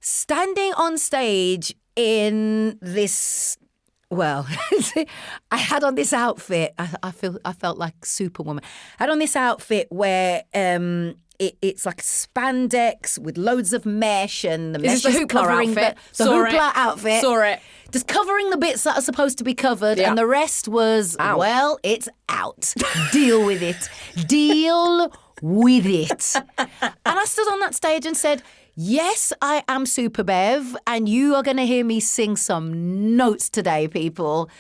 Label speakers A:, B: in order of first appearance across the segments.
A: standing on stage in this, well, I had on this outfit. I felt like Superwoman. I had on this outfit where it's like spandex with loads of mesh, and the mesh is covering the hoopla outfit.
B: Saw it.
A: Just covering the bits that are supposed to be covered, and the rest was, well, it's out. Deal with it. Deal with it. And I stood on that stage and said, yes, I am Super Bev, and you are going to hear me sing some notes today, people.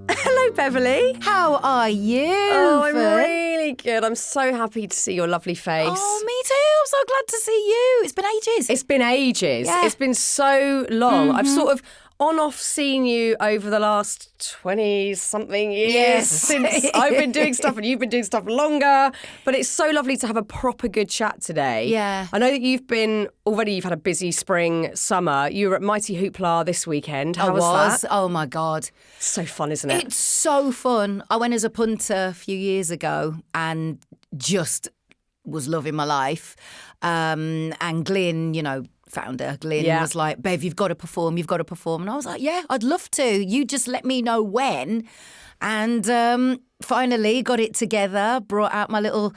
B: Hello, Beverley.
A: How are you?
B: Oh, I'm really good. I'm so happy to see your lovely face.
A: Oh, me too. I'm so glad to see you. It's been ages.
B: It's been ages.
A: Yeah.
B: It's been so long. I've sort of on-off seen you over the last 20-something years since I've been doing stuff and you've been doing stuff longer. But it's so lovely to have a proper good chat today.
A: Yeah.
B: I know that you've had a busy spring, summer. You were at Mighty Hoopla this weekend. How was that?
A: Oh, my God.
B: So fun, isn't it?
A: It's so fun. I went as a punter a few years ago and just was loving my life. And Glyn, founder Glyn was like, Bev, you've got to perform. And I was like, yeah, I'd love to. You just let me know when. And finally got it together, brought out my little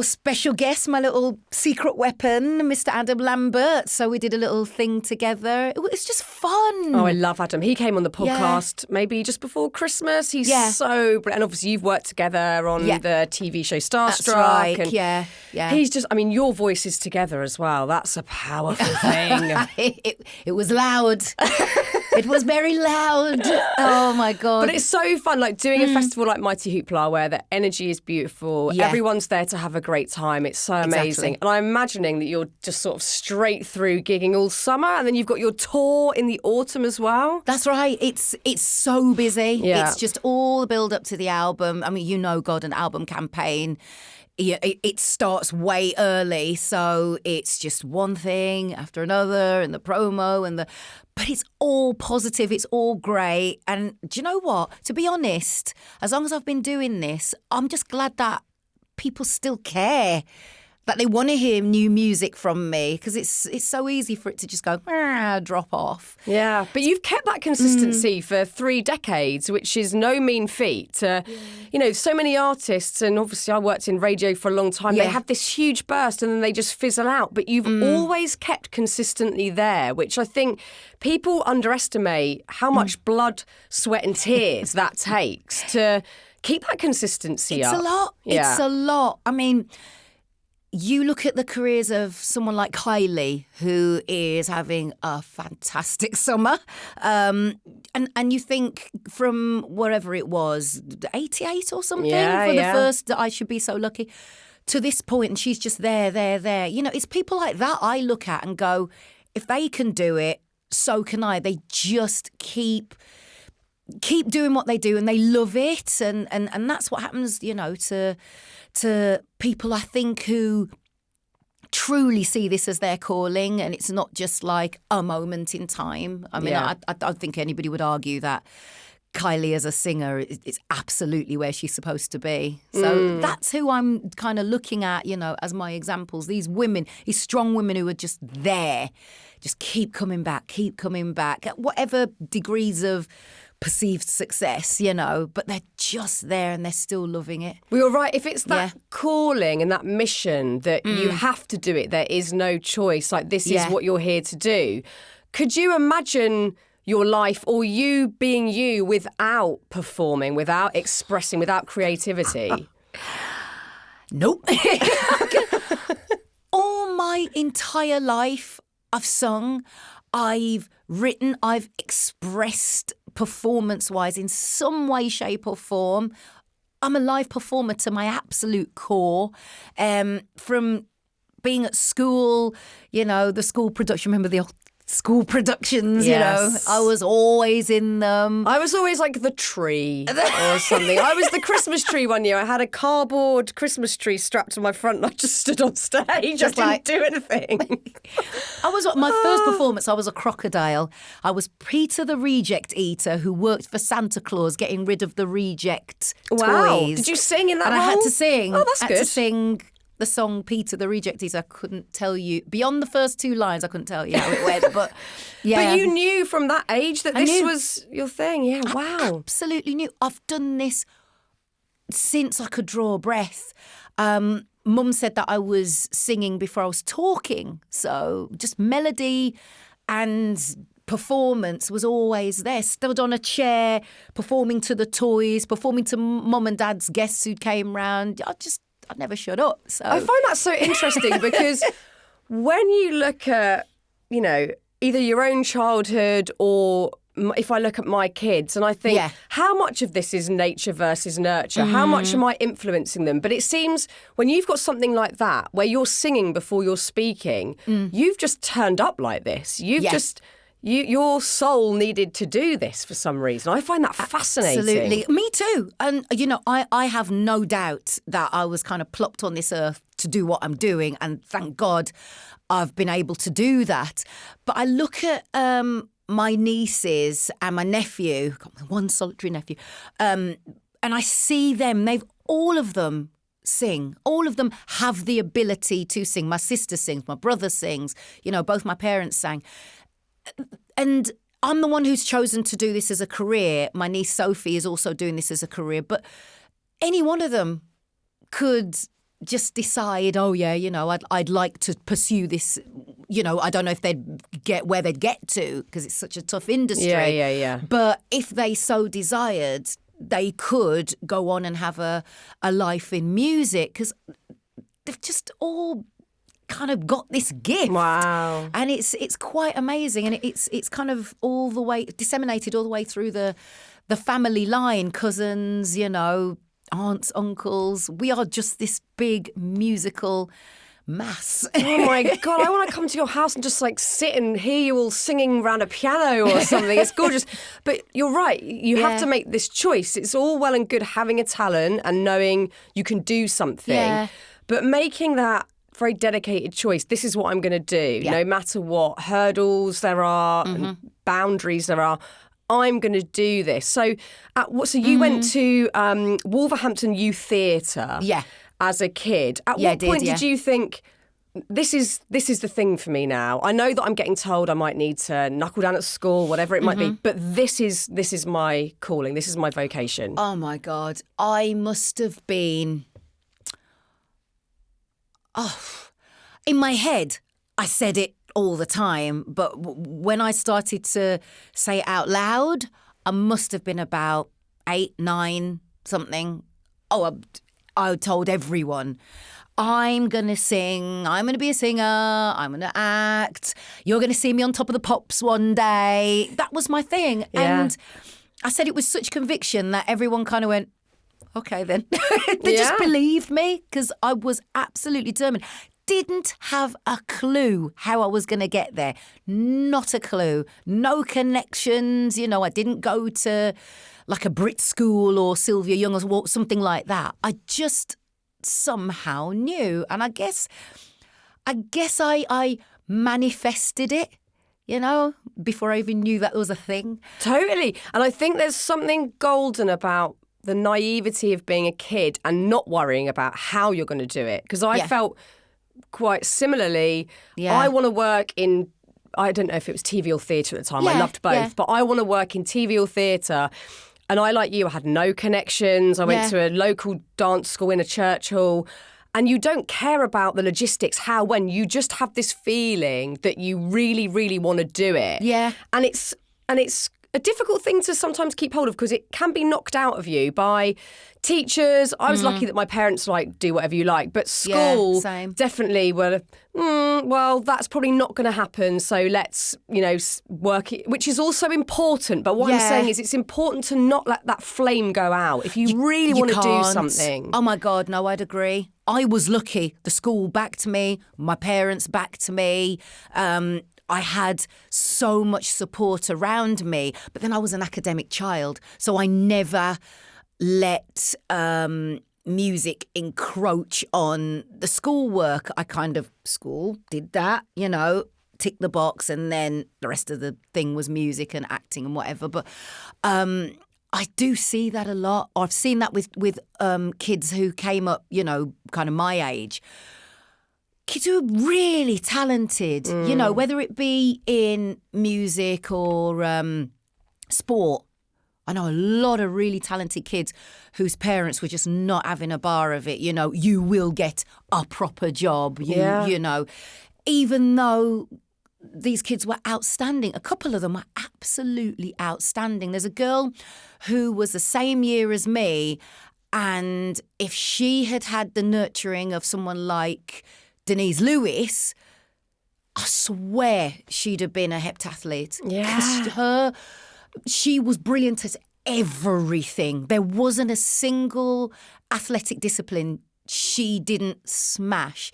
A: special guest, my little secret weapon, Mr. Adam Lambert. So we did a little thing together. It was just fun.
B: Oh, I love Adam. He came on the podcast maybe just before Christmas. He's so brilliant. And obviously you've worked together on the TV show Starstruck.
A: That's right.
B: And
A: yeah.
B: He's just, your voices together as well. That's a powerful thing.
A: It was loud. It was very loud. Oh, my God.
B: But it's so fun, like doing a festival like Mighty Hoopla where the energy is beautiful. Yeah. Everyone's there to have a great time. It's so amazing.
A: Exactly.
B: And I'm imagining that you're just sort of straight through gigging all summer, and then you've got your tour in the autumn as well.
A: That's right. It's so busy.
B: Yeah.
A: It's just all the build up to the album. God, an album campaign. It starts way early, so it's just one thing after another, and the promo but it's all positive, it's all great. And do you know what? To be honest, as long as I've been doing this, I'm just glad that people still care, that they want to hear new music from me, because it's so easy for it to just go drop off.
B: Yeah, but you've kept that consistency for 3 decades, which is no mean feat. So many artists, and obviously I worked in radio for a long time, they have this huge burst and then they just fizzle out. But you've always kept consistently there, which I think people underestimate how much blood, sweat and tears that takes to keep that consistency up.
A: It's a lot.
B: Yeah.
A: It's a lot. You look at the careers of someone like Kylie, who is having a fantastic summer, and you think from wherever it was, 88 or something, the first I Should Be So Lucky, to this point, and she's just there. It's people like that I look at and go, if they can do it, so can I. They just keep doing what they do, and they love it, and that's what happens, to people, I think, who truly see this as their calling, and it's not just like a moment in time. I don't think anybody would argue that Kylie as a singer is absolutely where she's supposed to be. So that's who I'm kind of looking at, as my examples. These women, these strong women who are just there, just keep coming back at whatever degrees of perceived success, but they're just there and they're still loving it.
B: Well, you're right. If it's that calling and that mission that you have to do it, there is no choice. Like, this is what you're here to do. Could you imagine your life, or you being you, without performing, without expressing, without creativity?
A: Nope. All my entire life, I've sung, I've written, I've expressed performance-wise in some way, shape or form. I'm a live performer to my absolute core. From being at school, the school production, remember the old school productions,
B: Yes.
A: I was always in them.
B: I was always like the tree or something. I was the Christmas tree one year. I had a cardboard Christmas tree strapped to my front and I just stood on stage.
A: Just
B: I didn't do anything.
A: My first performance, I was a crocodile. I was Peter the Reject Eater who worked for Santa Claus getting rid of the reject toys.
B: Did you sing in that
A: And
B: role?
A: I had to sing.
B: Oh, that's
A: I
B: good.
A: had to sing the song Peter the Reject Eater. I couldn't tell you, beyond the first 2 lines, I couldn't tell you how it went. But yeah.
B: But you knew from that age that this
A: knew.
B: was your thing. Yeah, wow.
A: Absolutely knew. I've done this since I could draw a breath. Mum said that I was singing before I was talking. So just melody and performance was always there. Stood on a chair, performing to the toys, performing to Mum and Dad's guests who came round. I never shut up. So
B: I find that so interesting because when you look at, either your own childhood or if I look at my kids and I think, how much of this is nature versus nurture? How much am I influencing them? But it seems when you've got something like that, where you're singing before you're speaking, you've just turned up like this. Your soul needed to do this for some reason. I find that fascinating.
A: Absolutely. Me too. And, I have no doubt that I was kind of plopped on this earth to do what I'm doing. And thank God I've been able to do that. But I look at my nieces and my nephew, I've got my one solitary nephew, and I see them, all of them sing. All of them have the ability to sing. My sister sings, my brother sings, both my parents sang. And I'm the one who's chosen to do this as a career. My niece Sophie is also doing this as a career. But any one of them could just decide, I'd like to pursue this. I don't know if they'd get where they'd get to because it's such a tough industry.
B: Yeah.
A: But if they so desired, they could go on and have a life in music because they've just all kind of got this gift.
B: Wow.
A: And it's quite amazing, and it's kind of all the way disseminated all the way through the family line, cousins, aunts, uncles. We are just this big musical mass.
B: Oh my God, I want to come to your house and just sit and hear you all singing around a piano or something. It's gorgeous. But you're right, you have to make this choice. It's all well and good having a talent and knowing you can do something, but making that very dedicated choice. This is what I'm going to do, no matter what hurdles there are and boundaries there are. I'm going to do this. So you went to Wolverhampton Youth Theatre as a kid. At what point did you think, this is the thing for me now? I know that I'm getting told I might need to knuckle down at school, whatever it might be, but this is my calling. This is my vocation.
A: Oh my God. I must have been... in my head, I said it all the time, but when I started to say it out loud, I must have been about 8, 9, something. I told everyone, I'm going to sing, I'm going to be a singer, I'm going to act, you're going to see me on Top of the Pops one day. That was my thing. Yeah. And I said it with such conviction that everyone kind of went, okay then. They just believed me because I was absolutely determined. Didn't have a clue how I was going to get there. Not a clue. No connections. I didn't go to like a Brit school or Sylvia Young or something like that. I just somehow knew. And I guess I manifested it, before I even knew that was a thing.
B: Totally. And I think there's something golden about the naivety of being a kid and not worrying about how you're going to do it. Because I felt quite similarly. I want to work in, I don't know if it was TV or theatre at the time. I loved both. But I want to work in TV or theatre. And I, like you, I had no connections. I went to a local dance school in a church hall. And you don't care about the logistics, how, when. You just have this feeling that you really, really want to do it.
A: Yeah.
B: And it's a difficult thing to sometimes keep hold of because it can be knocked out of you by teachers. I was lucky that my parents do whatever you like, but school definitely were, well, that's probably not going to happen. So let's, work it, which is also important. But what I'm saying is it's important to not let that flame go out. If you really want to do something.
A: Oh my God, no, I'd agree. I was lucky. The school backed me. My parents backed me. I had so much support around me. But then I was an academic child, so I never let music encroach on the schoolwork. I did that, tick the box, and then the rest of the thing was music and acting and whatever. But I do see that a lot. I've seen that with kids who came up, kind of my age. Kids who are really talented, whether it be in music or sport. I know a lot of really talented kids whose parents were just not having a bar of it. You will get a proper job, even though these kids were outstanding. A couple of them were absolutely outstanding. There's a girl who was the same year as me, and if she had had the nurturing of someone like Denise Lewis, I swear she'd have been a heptathlete.
B: Yeah.
A: She was brilliant at everything. There wasn't a single athletic discipline she didn't smash.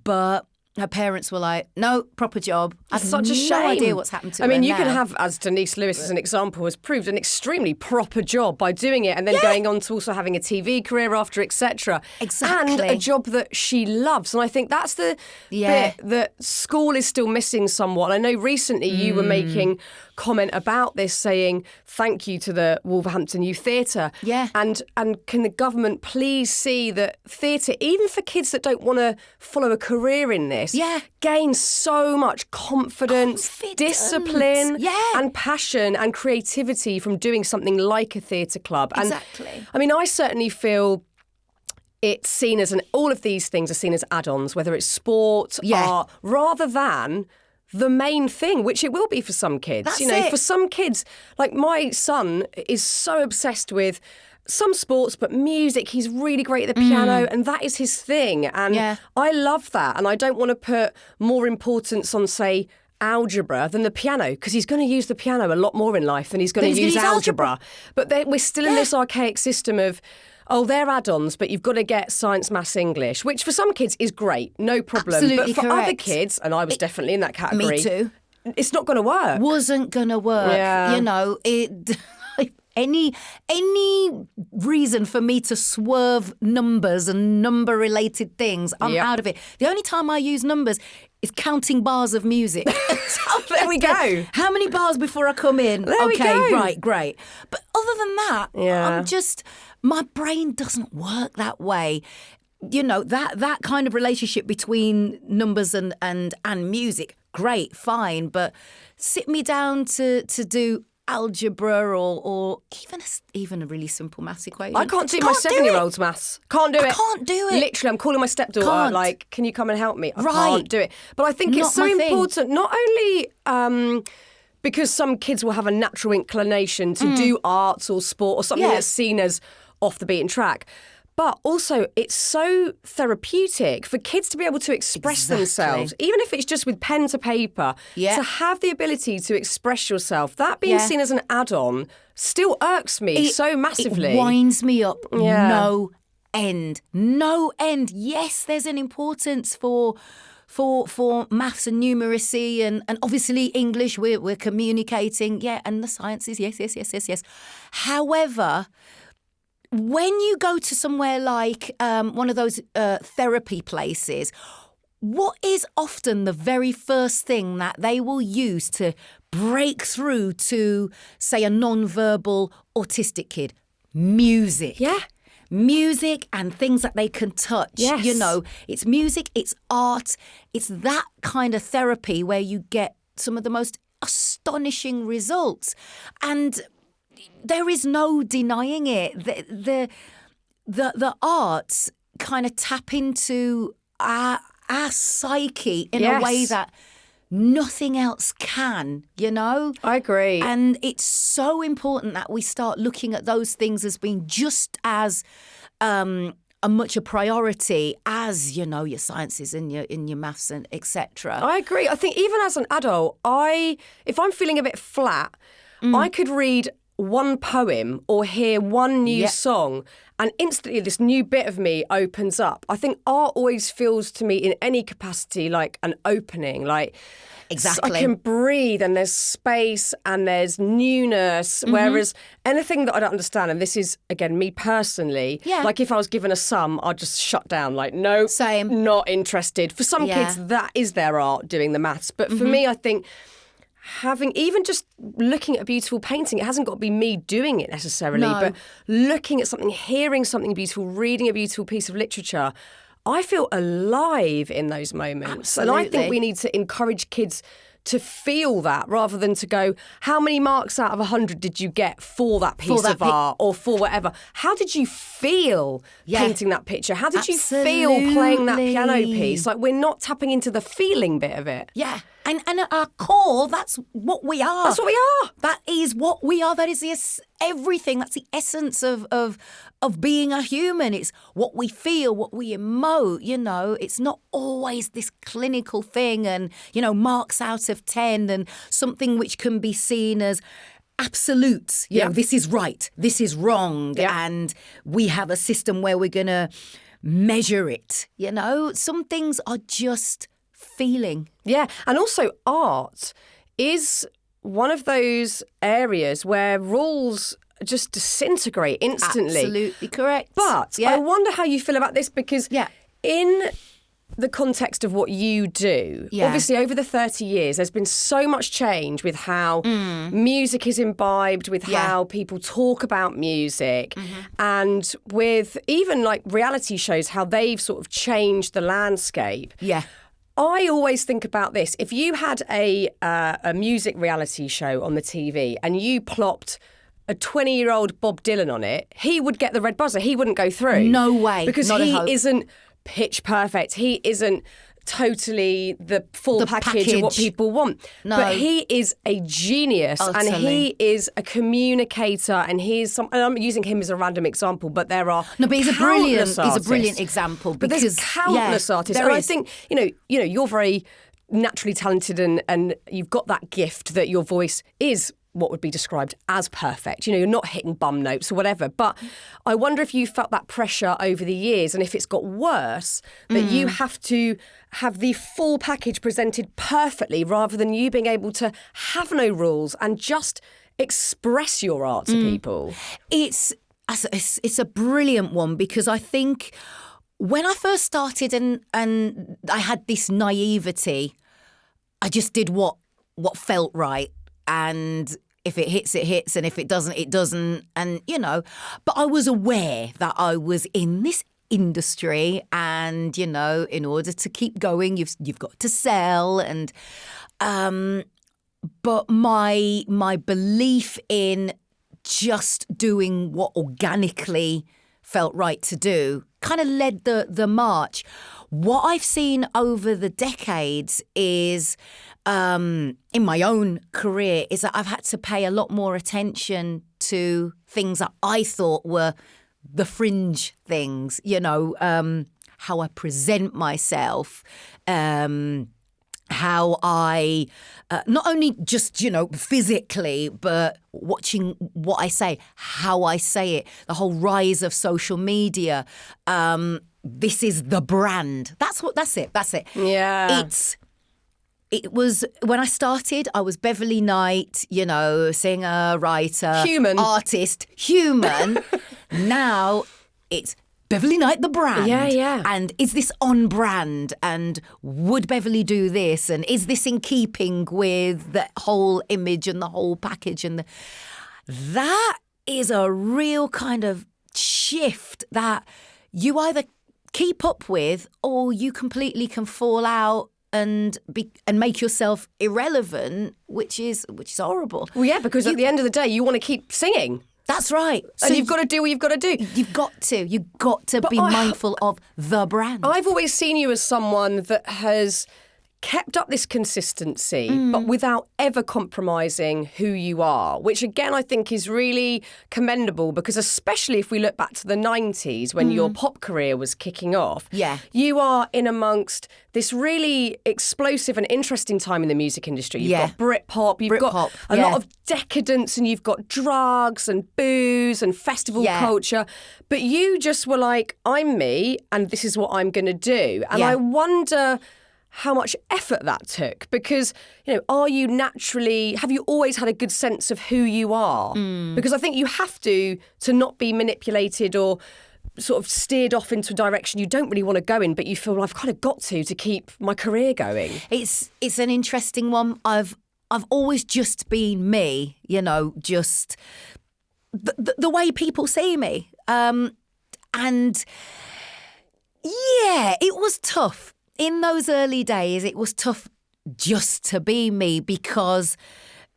A: But her parents were like, no, proper job. I've
B: such a shame.
A: No idea what's happened to her.
B: I mean, you
A: now.
B: can have, as Denise Lewis as an example, has proved an extremely proper job by doing it and then going on to also having a TV career after, etc.
A: Exactly.
B: And a job that she loves. And I think that's the bit that school is still missing somewhat. And I know recently you were making comment about this, saying thank you to the Wolverhampton Youth Theatre.
A: Yeah.
B: And can the government please see that theatre, even for kids that don't want to follow a career in this, gain so much confidence, discipline and passion and creativity from doing something like a theatre club.
A: Exactly.
B: And I mean, I certainly feel it's seen as all of these things are seen as add-ons, whether it's sport, art, rather than the main thing, which it will be for some kids.
A: That's it.
B: For some kids, like my son is so obsessed with some sports, but music, he's really great at the piano, and that is his thing. And I love that. And I don't want to put more importance on, say, algebra than the piano, because he's going to use the piano a lot more in life than he's going to use algebra. But we're still in this archaic system of, they're add-ons, but you've got to get science, maths, English, which for some kids is great, no problem.
A: Absolutely
B: but for
A: correct.
B: other kids, and I was definitely in that category.
A: Me too.
B: It's not going to work.
A: Wasn't going to work.
B: Yeah.
A: Any reason for me to swerve numbers and number-related things, I'm out of it. The only time I use numbers is counting bars of music.
B: There we go.
A: How many bars before I come in?
B: There we go.
A: Right, great. But other than that, my brain doesn't work that way. That kind of relationship between numbers and music, great, fine. But sit me down to do algebra or even a really simple maths equation.
B: I can't do my 7-year-old's maths. Can't do it.
A: I can't do it.
B: Literally, I'm calling my stepdaughter, like, can you come and help me? I can't do it. But I think it's so important, not only because some kids will have a natural inclination to do arts or sport or something that's seen as off the beaten track, but also it's so therapeutic for kids to be able to express themselves, even if it's just with pen to paper, to have the ability to express yourself. That being seen as an add-on still irks me so massively.
A: It winds me up no end. No end. Yes, there's an importance for maths and numeracy and obviously English, we're communicating, and the sciences, yes. However, when you go to somewhere like one of those therapy places, what is often the very first thing that they will use to break through to, say, a non-verbal autistic kid? Music.
B: Yeah.
A: Music and things that they can touch.
B: Yes.
A: It's music, it's art, it's that kind of therapy where you get some of the most astonishing results. And there is no denying it. The arts kind of tap into our psyche in a way that nothing else can,
B: I agree.
A: And it's so important that we start looking at those things as being just as much a priority as, your sciences and your maths and etc.
B: I agree. I think even as an adult, if I'm feeling a bit flat, I could read one poem or hear one new song and instantly this new bit of me opens up. I think art always feels to me in any capacity like an opening, like
A: exactly.
B: I can breathe and there's space and there's newness, whereas anything that I don't understand, and this is, again, me personally, like if I was given a sum, I'd just shut down, like, no,
A: Same.
B: not interested. For some kids, that is their art, doing the maths. But for me, I think having, even just looking at a beautiful painting, it hasn't got to be me doing it necessarily, but looking at something, hearing something beautiful, reading a beautiful piece of literature, I feel alive in those moments.
A: Absolutely.
B: And I think we need to encourage kids to feel that rather than to go, how many marks out of 100 did you get for that piece of art or for whatever? How did you feel painting that picture? How did you feel playing that piano piece? Like, we're not tapping into the feeling bit of it.
A: Yeah. And at our core, that's what we are.
B: That's what we are.
A: That is what we are. That is everything. That's the essence of being a human. It's what we feel, what we emote, you know. It's not always this clinical thing and, you know, marks out of 10 and something which can be seen as absolute. You know, this is right, this is wrong. And we have a system where we're going to measure it, you know. Some things are just feeling.
B: Yeah, and also art is one of those areas where rules just disintegrate instantly.
A: Absolutely correct.
B: But I wonder how you feel about this, because in the context of what you do, obviously over the 30 years, there's been so much change with how music is imbibed, with how people talk about music, and with even like reality shows, how they've sort of changed the landscape.
A: Yeah.
B: I always think about this. If you had a music reality show on the TV and you plopped a 20-year-old Bob Dylan on it, he would get the red buzzer. He wouldn't go through.
A: No way.
B: Because he isn't pitch perfect. He isn't totally the full package of what people want.
A: No.
B: But he is a genius.
A: Utterly.
B: And he is a communicator, and and I'm using him as a random example, but there are
A: but he's a brilliant
B: artists.
A: example,
B: But
A: because
B: there's countless artists. And I think, you know, you're very naturally talented and you've got that gift that your voice is what would be described as perfect. You know, you're not hitting bum notes or whatever. But I wonder if you felt that pressure over the years, and if it's got worse, that you have to have the full package presented perfectly rather than you being able to have no rules and just express your art to people.
A: It's a brilliant one, because I think when I first started and I had this naivety, I just did what felt right. And if it hits, it hits. And if it doesn't, it doesn't. And, you know, but I was aware that I was in this industry and, you know, in order to keep going, you've got to sell. And but my belief in just doing what organically felt right to do kind of led the march. What I've seen over the decades is, in my own career, is that I've had to pay a lot more attention to things that I thought were the fringe things, you know, how I present myself, how I, not only just, you know, physically, but watching what I say, how I say it, the whole rise of social media. This is the brand. That's it.
B: Yeah.
A: It was, when I started, I was Beverley Knight, you know, singer, writer,
B: human,
A: artist, human. Now it's Beverley Knight, the brand.
B: Yeah.
A: And is this on brand? And would Beverley do this? And is this in keeping with the whole image and the whole package? And that is a real kind of shift that you either keep up with, or you completely can fall out and make yourself irrelevant, which is horrible.
B: Well, yeah, because at the end of the day, you want to keep singing.
A: That's right.
B: And you've got to do what you've got to do.
A: You've got to be mindful of the brand.
B: I've always seen you as someone that has kept up this consistency, but without ever compromising who you are, which again, I think is really commendable, because especially if we look back to the 90s when your pop career was kicking off, you are in amongst this really explosive and interesting time in the music industry. You've got Britpop, you've got a lot of decadence, and you've got drugs and booze and festival culture. But you just were like, I'm me, and this is what I'm going to do. And I wonder how much effort that took, because, you know, have you always had a good sense of who you are? Because I think you have to not be manipulated or sort of steered off into a direction you don't really want to go in, but you feel, well, I've kind of got to keep my career going.
A: It's an interesting one. I've always just been me, you know, just the way people see me. And yeah, it was tough. In those early days, it was tough just to be me, because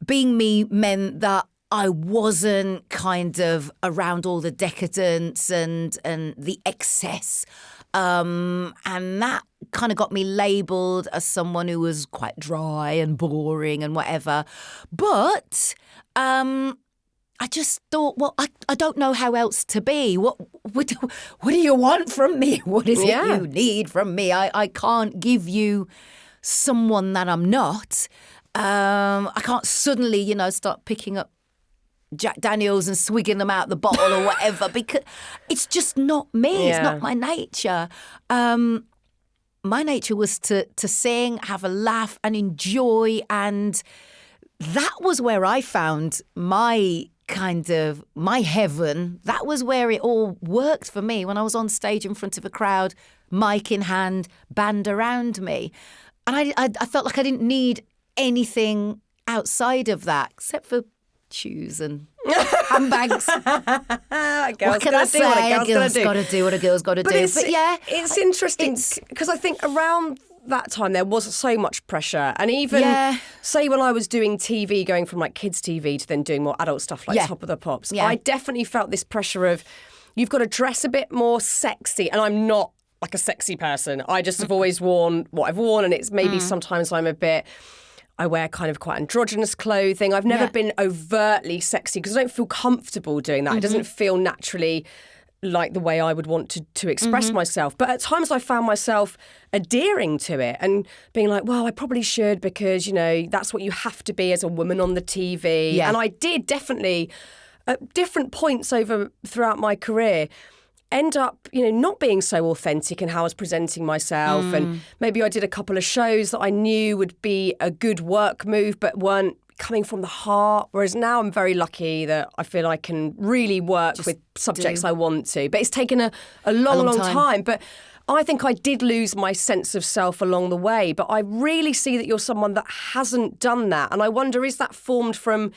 A: being me meant that I wasn't kind of around all the decadence and the excess. And that kind of got me labelled as someone who was quite dry and boring and whatever. But I just thought, well, I don't know how else to be. What do you want from me? What is it you need from me? I can't give you someone that I'm not. I can't suddenly, you know, start picking up Jack Daniels and swigging them out the bottle or whatever, because it's just not me. It's not my nature. My nature was to sing, have a laugh and enjoy, and that was where I found my heaven. That was where it all worked for me, when I was on stage in front of a crowd, mic in hand, band around me. And I felt like I didn't need anything outside of that, except for shoes and handbags. What can I say? A girl's got to do what a girl's got to do.
B: But yeah, it's interesting, because I think around that time there was so much pressure, and even say when I was doing TV, going from like kids TV to then doing more adult stuff like Top of the Pops, I definitely felt this pressure of, you've got to dress a bit more sexy, and I'm not like a sexy person. I just have always worn what I've worn, and it's maybe sometimes I wear kind of quite androgynous clothing. I've never been overtly sexy, because I don't feel comfortable doing that. It doesn't feel naturally like the way I would want to express myself. But at times I found myself adhering to it and being like, well, I probably should, because, you know, that's what you have to be as a woman on the TV. And I did definitely, at different points throughout my career, end up, you know, not being so authentic in how I was presenting myself. And maybe I did a couple of shows that I knew would be a good work move, but weren't coming from the heart. Whereas now I'm very lucky that I feel I can really work with subjects I want to. But it's taken a long time. But I think I did lose my sense of self along the way. But I really see that you're someone that hasn't done that. And I wonder, is that formed from,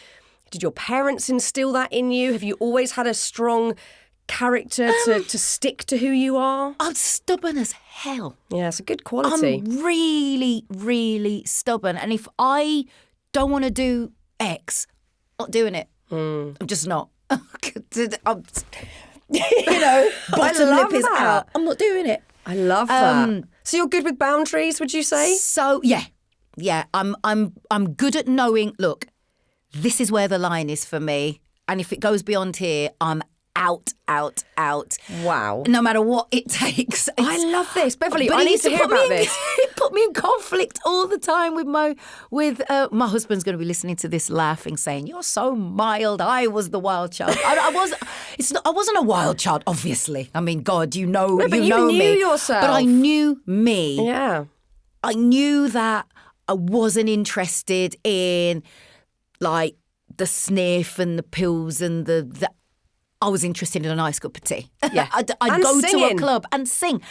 B: did your parents instill that in you? Have you always had a strong character to stick to who you are?
A: I'm stubborn as hell.
B: Yeah, it's a good quality.
A: I'm really, really stubborn. And if I don't want to do X, I'm not doing it. I'm just not. I'm, you know, bottom lip is out. I'm not doing it.
B: I love that. So you're good with boundaries, would you say?
A: So yeah. I'm good at knowing, look, this is where the line is for me, and if it goes beyond here, I'm out.
B: Wow.
A: No matter what it takes.
B: I love this. Beverley, I need to hear about this.
A: It put me in conflict all the time with my husband's going to be listening to this laughing, saying, you're so mild. I was the wild child. I wasn't a wild child, obviously. I mean, God, you know me.
B: You knew yourself.
A: But I knew me.
B: Yeah.
A: I knew that I wasn't interested in, like, the sniff and the pills and the I was interested in a nice cup of tea.
B: Yeah.
A: I'd go to a club and sing.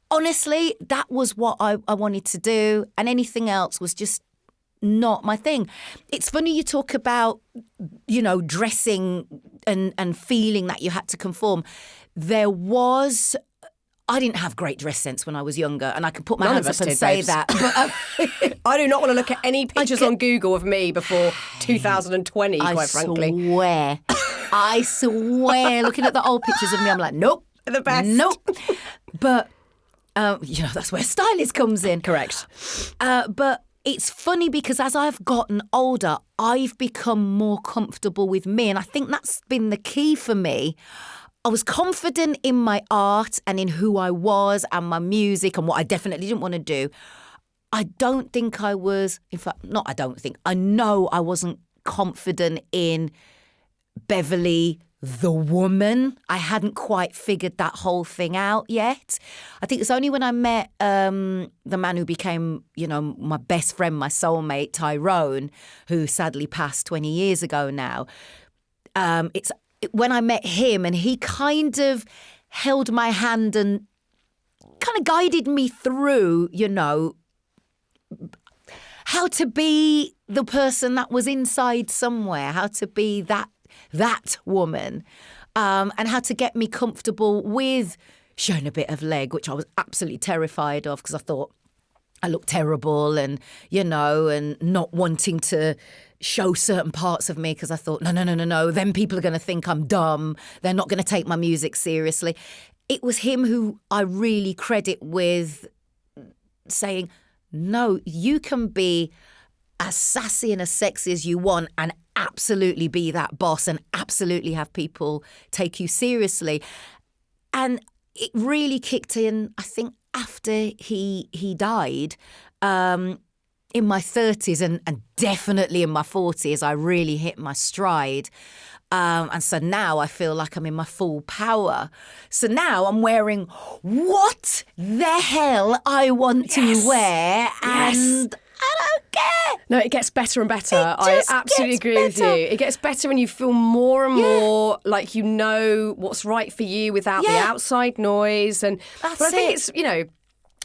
A: Honestly, that was what I wanted to do, and anything else was just not my thing. It's funny you talk about, you know, dressing and feeling that you had to conform. I didn't have great dress sense when I was younger, and I can put my hands up and say that. But,
B: I do not want to look at any pictures on Google of me before 2020, quite frankly.
A: I swear, looking at the old pictures of me, I'm like, nope.
B: The best.
A: Nope. But That's where stylist comes in.
B: Correct.
A: But it's funny because as I've gotten older, I've become more comfortable with me. And I think that's been the key for me. I was confident in my art and in who I was and my music and what I definitely didn't want to do. I don't think I was, in fact, not I don't think, I know I wasn't confident in Beverley, the woman. I hadn't quite figured that whole thing out yet. I think it's only when I met the man who became, my best friend, my soulmate, Tyrone, who sadly passed 20 years ago now. When I met him and he kind of held my hand and kind of guided me through, how to be the person that was inside somewhere, how to be that woman, and how to get me comfortable with showing a bit of leg, which I was absolutely terrified of because I thought I looked terrible and not wanting to show certain parts of me because I thought, no, then people are going to think I'm dumb. They're not going to take my music seriously. It was him who I really credit with saying, no, you can be as sassy and as sexy as you want and absolutely be that boss and absolutely have people take you seriously. And it really kicked in, I think, after he died, in my 30s and definitely in my 40s, I really hit my stride. And so now I feel like I'm in my full power. So now I'm wearing what the hell I want to wear, and I don't care.
B: No, it gets better and better. I absolutely agree with you. It gets better and you feel more and more like you know what's right for you without the outside noise. And but I think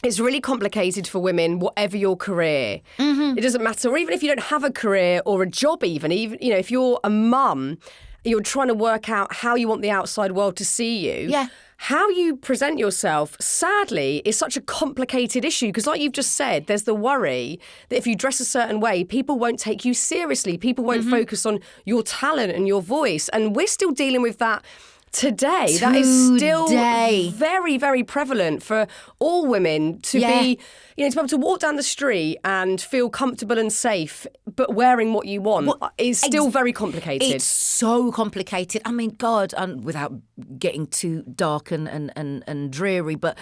B: it's really complicated for women, whatever your career. It doesn't matter, or even if you don't have a career or a job, even if you're a mum, you're trying to work out how you want the outside world to see you. Yeah. How you present yourself, sadly, is such a complicated issue because like you've just said, there's the worry that if you dress a certain way, people won't take you seriously. People won't focus on your talent and your voice. And we're still dealing with that today. That is still very, very prevalent for all women to be, to be able to walk down the street and feel comfortable and safe, but wearing what you want is still very complicated.
A: It's so complicated. I mean, God, without getting too dark and dreary, but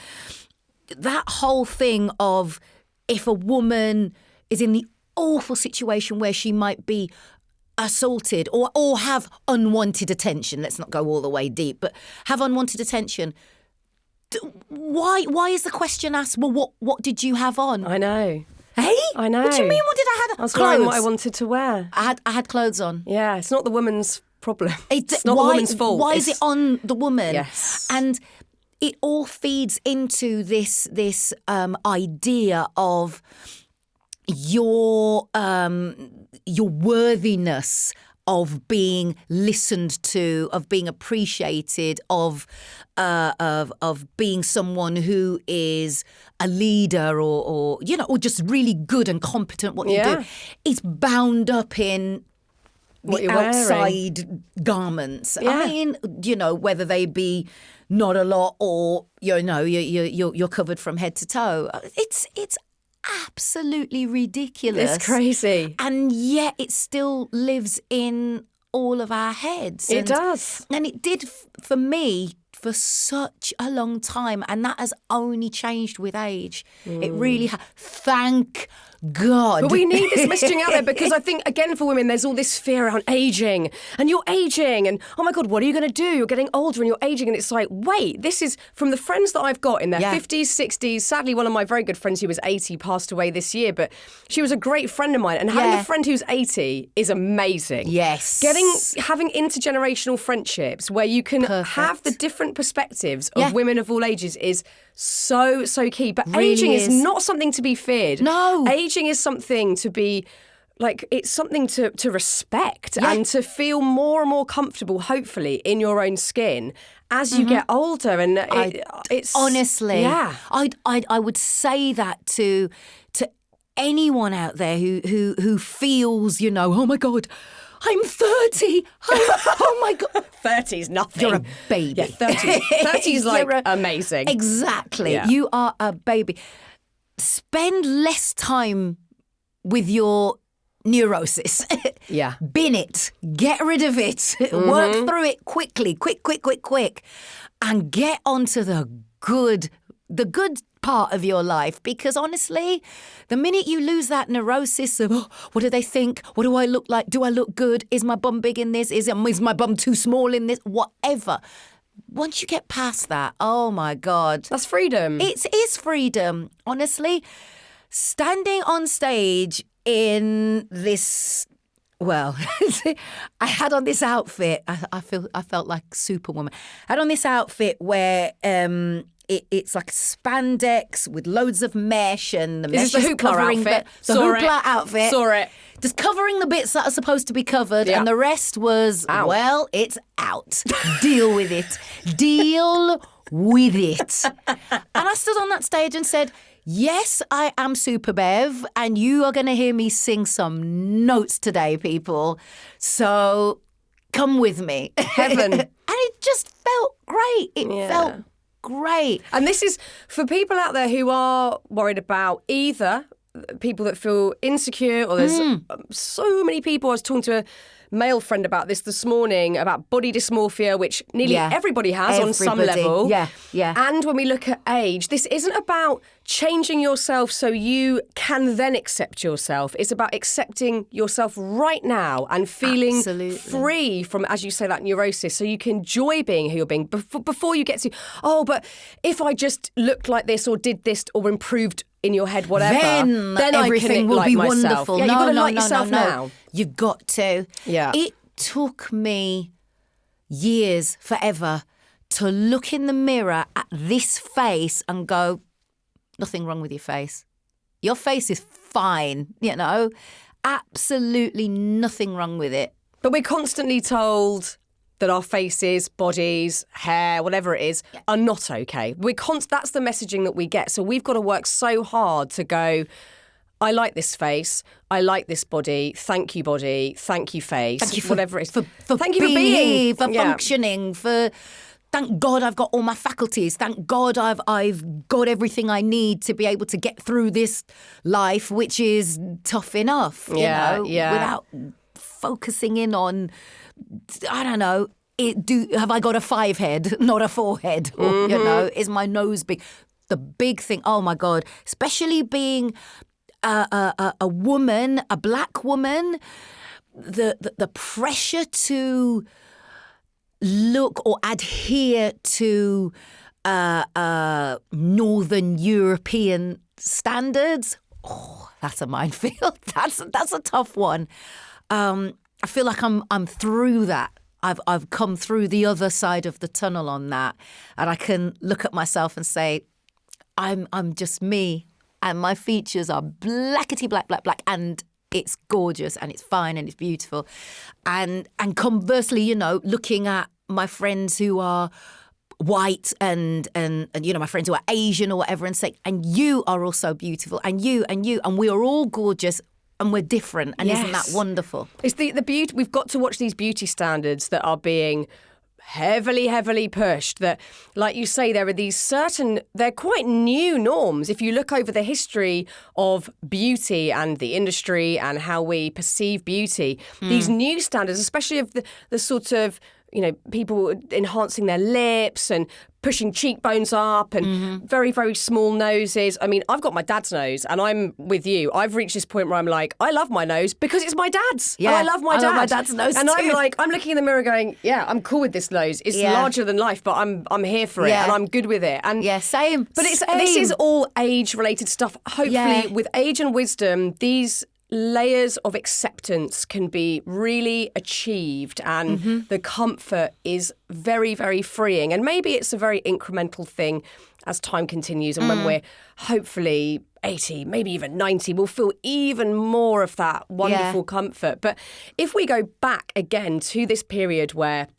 A: that whole thing of if a woman is in the awful situation where she might be assaulted or have unwanted attention, let's not go all the way deep, but have unwanted attention, why is the question asked, well, what did you have on?
B: I know.
A: Hey?
B: I know.
A: What do you mean, what did I have?
B: I was wearing what I wanted to wear.
A: I had clothes on.
B: Yeah, it's not the woman's problem. It's not the woman's fault.
A: Why is it on the woman?
B: Yes.
A: And it all feeds into this idea of your worthiness of being listened to, of being appreciated, of being someone who is a leader or just really good and competent at what you do. It's bound up in the outside garments. Yeah. I mean, whether they be not a lot or you're covered from head to toe. It's absolutely ridiculous.
B: It's crazy.
A: And yet it still lives in all of our heads.
B: It does.
A: And it did for me for such a long time. And that has only changed with age. It really has. Thank God.
B: But we need this messaging out there because I think, again, for women, there's all this fear around ageing. And you're ageing. And, oh, my God, what are you going to do? You're getting older and you're ageing. And it's like, wait, this is from the friends that I've got in their 50s, 60s. Sadly, one of my very good friends who was 80 passed away this year. But she was a great friend of mine. And having a friend who's 80 is amazing.
A: Yes.
B: Having intergenerational friendships where you can have the different perspectives of women of all ages is so key. But really ageing is not something to be feared.
A: No.
B: Aging is something to be like, it's something to respect and to feel more and more comfortable, hopefully, in your own skin as you get older. And it's
A: honestly, I would say that to anyone out there who feels, oh my God, I'm 30. Oh my God.
B: 30's nothing.
A: You're a baby.
B: Yeah, 30 is like amazing.
A: Exactly.
B: Yeah.
A: You are a baby. Spend less time with your neurosis.
B: Yeah.
A: Bin it. Get rid of it. Work through it quickly. Quick. And get onto the good part of your life, because honestly, the minute you lose that neurosis of, oh, what do they think? What do I look like? Do I look good? Is my bum big in this? Is my bum too small in this? Whatever. Once you get past that, oh my God.
B: That's freedom.
A: It is freedom. Honestly, standing on stage in this, well, I had on this outfit. I felt like Superwoman. I had on this outfit where it's like spandex with loads of mesh, and the mesh is covering the hoopla outfit.
B: Saw it.
A: Just covering the bits that are supposed to be covered, and the rest was, well, it's out. Deal with it. Deal with it. And I stood on that stage and said, yes, I am Super Bev, and you are going to hear me sing some notes today, people. So come with me.
B: Heaven.
A: And it just felt great. It felt great.
B: And this is for people out there who are worried about either people that feel insecure, or there's so many people. I was talking to a male friend about this morning, about body dysmorphia, which nearly everybody has on some level.
A: Yeah.
B: And when we look at age, this isn't about changing yourself so you can then accept yourself. It's about accepting yourself right now and feeling free from, as you say, that neurosis, so you can enjoy being who you're being before you get to, oh, but if I just looked like this or did this or improved in your head, whatever, then
A: everything will be wonderful.
B: Yeah,
A: no,
B: you've got to
A: no,
B: like yourself now.
A: You've got to.
B: Yeah.
A: It took me years, forever, to look in the mirror at this face and go, nothing wrong with your face. Your face is fine, absolutely nothing wrong with it.
B: But we're constantly told that our faces, bodies, hair, whatever it is, are not okay. That's the messaging that we get. So we've got to work so hard to go, I like this face, I like this body, thank you face,
A: thank you for,
B: whatever it is.
A: Thank you for being, for functioning, for... Thank God I've got all my faculties. Thank God I've got everything I need to be able to get through this life, which is tough enough, without focusing in on, I don't know, have I got a 5 head, not a 4 head? Or, is my nose big? The big thing, oh my God, especially being a woman, a black woman, the pressure to look or adhere to Northern European standards. Oh, that's a minefield. That's a tough one. I feel like I'm through that. I've come through the other side of the tunnel on that, and I can look at myself and say, I'm just me, and my features are blackety black, and it's gorgeous and it's fine and it's beautiful. And conversely, looking at my friends who are white and my friends who are Asian or whatever, and saying, and you are also beautiful, and you, and we are all gorgeous, and we're different, and isn't that wonderful? It's
B: the beauty. We've got to watch these beauty standards that are being heavily pushed, that, like you say, there are these they're quite new norms. If you look over the history of beauty and the industry and how we perceive beauty, these new standards, especially of the sort of, people enhancing their lips and pushing cheekbones up and very, very small noses. I mean, I've got my dad's nose, and I'm with you. I've reached this point where I'm like, I love my nose because it's my dad's.
A: Yeah,
B: and I love my
A: dad's nose
B: and
A: too.
B: I'm looking in the mirror going, yeah, I'm cool with this nose. It's larger than life, but I'm here for it, and I'm good with it. And
A: same.
B: But this is all age-related stuff. Hopefully, with age and wisdom, these layers of acceptance can be really achieved, and the comfort is very, very freeing. And maybe it's a very incremental thing as time continues, and when we're hopefully 80, maybe even 90, we'll feel even more of that wonderful comfort. But if we go back again to this period where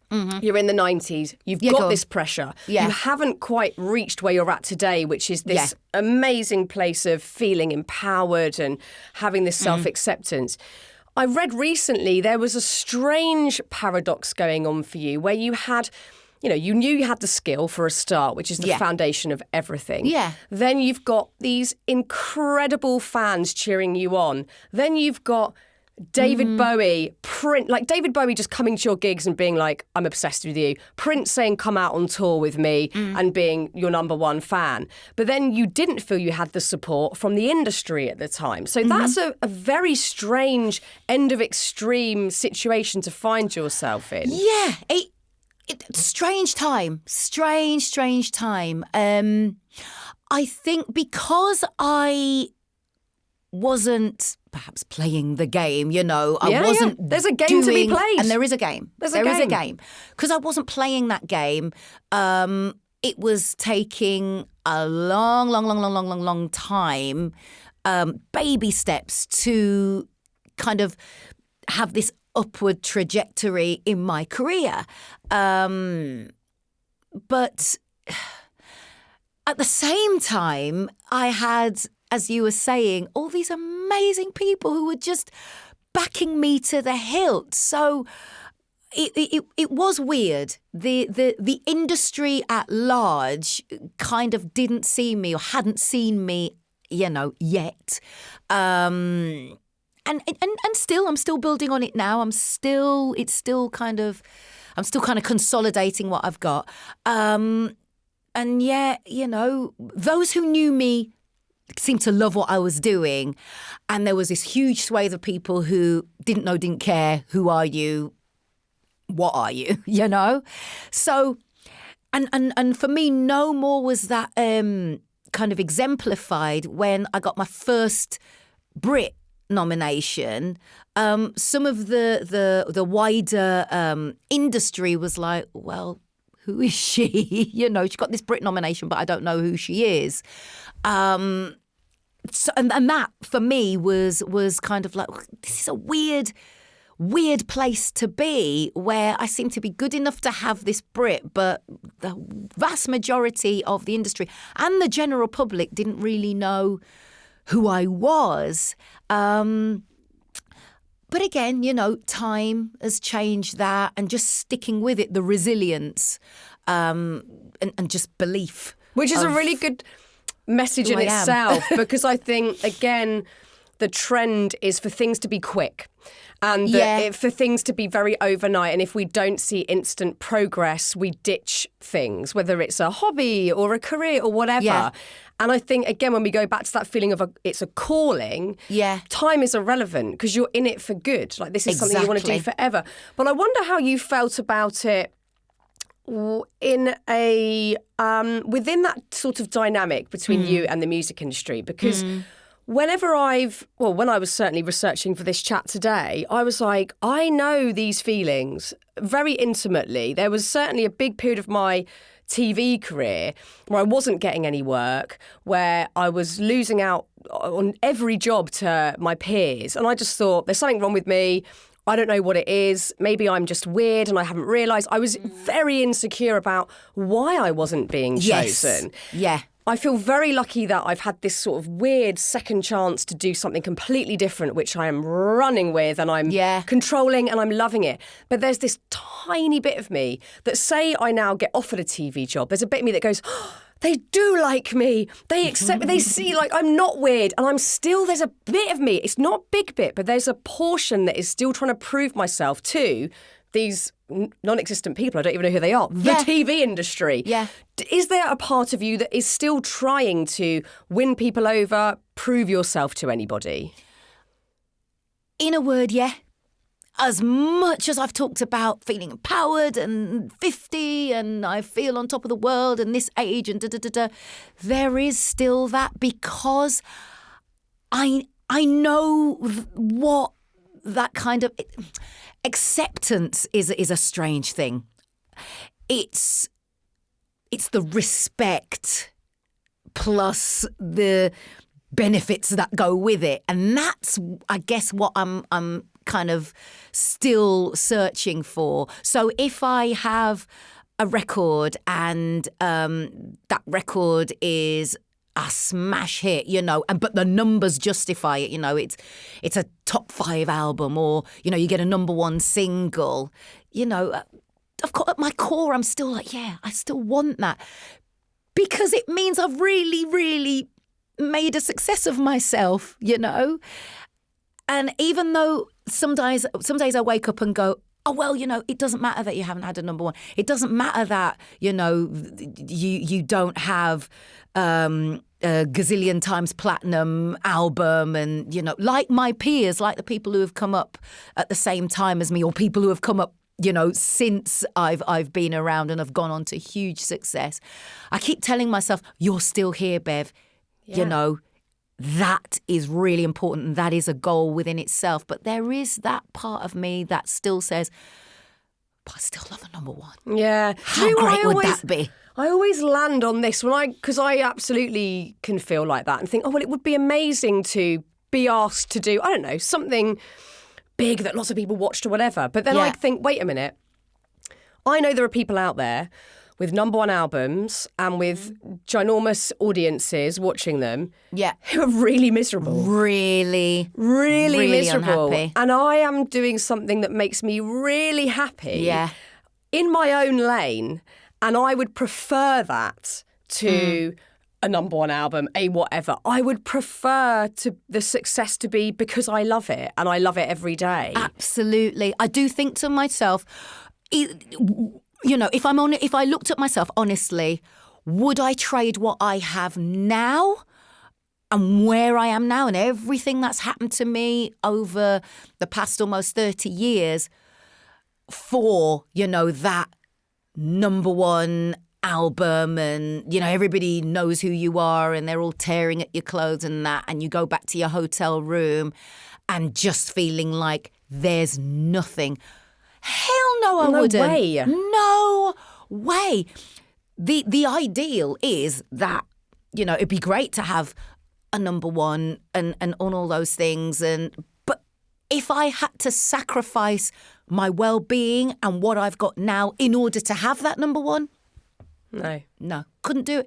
B: you're in the 90s, you've got this pressure. You haven't quite reached where you're at today, which is this amazing place of feeling empowered and having this self-acceptance. I read recently there was a strange paradox going on for you where you had, you knew you had the skill for a start, which is the foundation of everything.
A: Yeah.
B: Then you've got these incredible fans cheering you on. Then you've got David Bowie, David Bowie just coming to your gigs and being like, I'm obsessed with you. Prince saying, come out on tour with me and being your number one fan. But then you didn't feel you had the support from the industry at the time. So that's a very strange end of extreme situation to find yourself in.
A: Yeah. Strange time. Strange time. I think because I wasn't perhaps playing the game, I wasn't.
B: There's a game to be played.
A: And there is a game. There is a game. Because I wasn't playing that game, it was taking a long time, baby steps to kind of have this upward trajectory in my career. But at the same time, I had, as you were saying, all these amazing people who were just backing me to the hilt. So it was weird. The industry at large kind of didn't see me or hadn't seen me, yet. And still, I'm still building on it now. I'm still kind of consolidating what I've got. And yeah, those who knew me seemed to love what I was doing. And there was this huge swathe of people who didn't care. Who are you? What are you? So, and for me, no more was that kind of exemplified when I got my first Brit nomination. Some of the wider industry was like, well, who is she? She got this Brit nomination, but I don't know who she is. So, and that for me was kind of like, this is a weird place to be, where I seem to be good enough to have this Brit, but the vast majority of the industry and the general public didn't really know who I was. But again, time has changed that, and just sticking with it, the resilience, and just belief.
B: Which is a really good message in itself, because I think, again, the trend is for things to be quick. And for things to be very overnight. And if we don't see instant progress, we ditch things, whether it's a hobby or a career or whatever. Yeah. And I think, again, when we go back to that feeling of it's a calling, time is irrelevant because you're in it for good. Like, this is something you want to do forever. But I wonder how you felt about it in a within that sort of dynamic between you and the music industry, because whenever when I was certainly researching for this chat today, I was like, I know these feelings very intimately. There was certainly a big period of my TV career where I wasn't getting any work, where I was losing out on every job to my peers. And I just thought, there's something wrong with me. I don't know what it is. Maybe I'm just weird and I haven't realised. I was very insecure about why I wasn't being chosen.
A: Yeah.
B: I feel very lucky that I've had this sort of weird second chance to do something completely different, which I am running with and I'm controlling and I'm loving it. But there's this tiny bit of me that, say I now get offered a TV job, there's a bit of me that goes, oh, they do like me. They accept me. They see, like, I'm not weird. And I'm still, there's a bit of me. It's not a big bit, but there's a portion that is still trying to prove myself to these non-existent people. I don't even know who they are. The TV industry. Yeah. Is there a part of you that is still trying to win people over, prove yourself to anybody?
A: In a word, yeah. As much as I've talked about feeling empowered and 50 and I feel on top of the world and this age and there is still that, because I know what that kind of acceptance is a strange thing. It's the respect plus the benefits that go with it, and that's, I guess, what I'm kind of still searching for. So if I have a record and that record is a smash hit, but the numbers justify it. It's a top 5 album, or you get a number 1 single. Of course, at my core, I'm still like, yeah, I still want that, because it means I've really, really made a success of myself. And even though some days I wake up and go, oh, well, it doesn't matter that you haven't had a number 1. It doesn't matter that, you don't have a gazillion times platinum album, and, like my peers, like the people who have come up at the same time as me, or people who have come up, since I've been around and have gone on to huge success. I keep telling myself, you're still here, Bev. Yeah. That is really important, and that is a goal within itself. But there is that part of me that still says, but I still love a number 1.
B: Yeah.
A: How great would that be?
B: I always land on this because I absolutely can feel like that and think, oh, well, it would be amazing to be asked to do, I don't know, something big that lots of people watched or whatever. But then I think, wait a minute. I know there are people out there with number 1 albums and with ginormous audiences watching them, who are really miserable. Really miserable.
A: Unhappy.
B: And I am doing something that makes me really happy in my own lane, and I would prefer that to a number 1 album, a whatever. I would prefer the success to be because I love it, and I love it every day.
A: Absolutely. I do think to myself, if I looked at myself honestly, would I trade what I have now and where I am now and everything that's happened to me over the past almost 30 years for, that number 1 album, and, everybody knows who you are and they're all tearing at your clothes and that, and you go back to your hotel room and just feeling like there's nothing. Hell no, I wouldn't. No way. The ideal is that, it'd be great to have a number 1 and on all those things. But if I had to sacrifice my well-being and what I've got now in order to have that number 1, no, couldn't do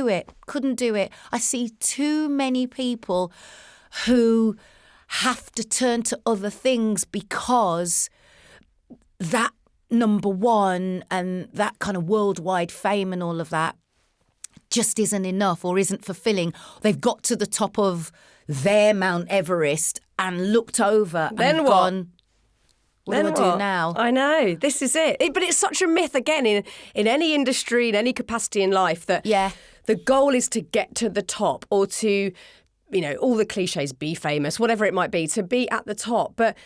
A: it. I see too many people who have to turn to other things because that number 1 and that kind of worldwide fame and all of that just isn't enough or isn't fulfilling. They've got to the top of their Mount Everest and looked over and gone, what do I do now?
B: I know, this is it. But it's such a myth, again, in any industry, in any capacity in life, that the goal is to get to the top, or to, all the cliches, be famous, whatever it might be, to be at the top. But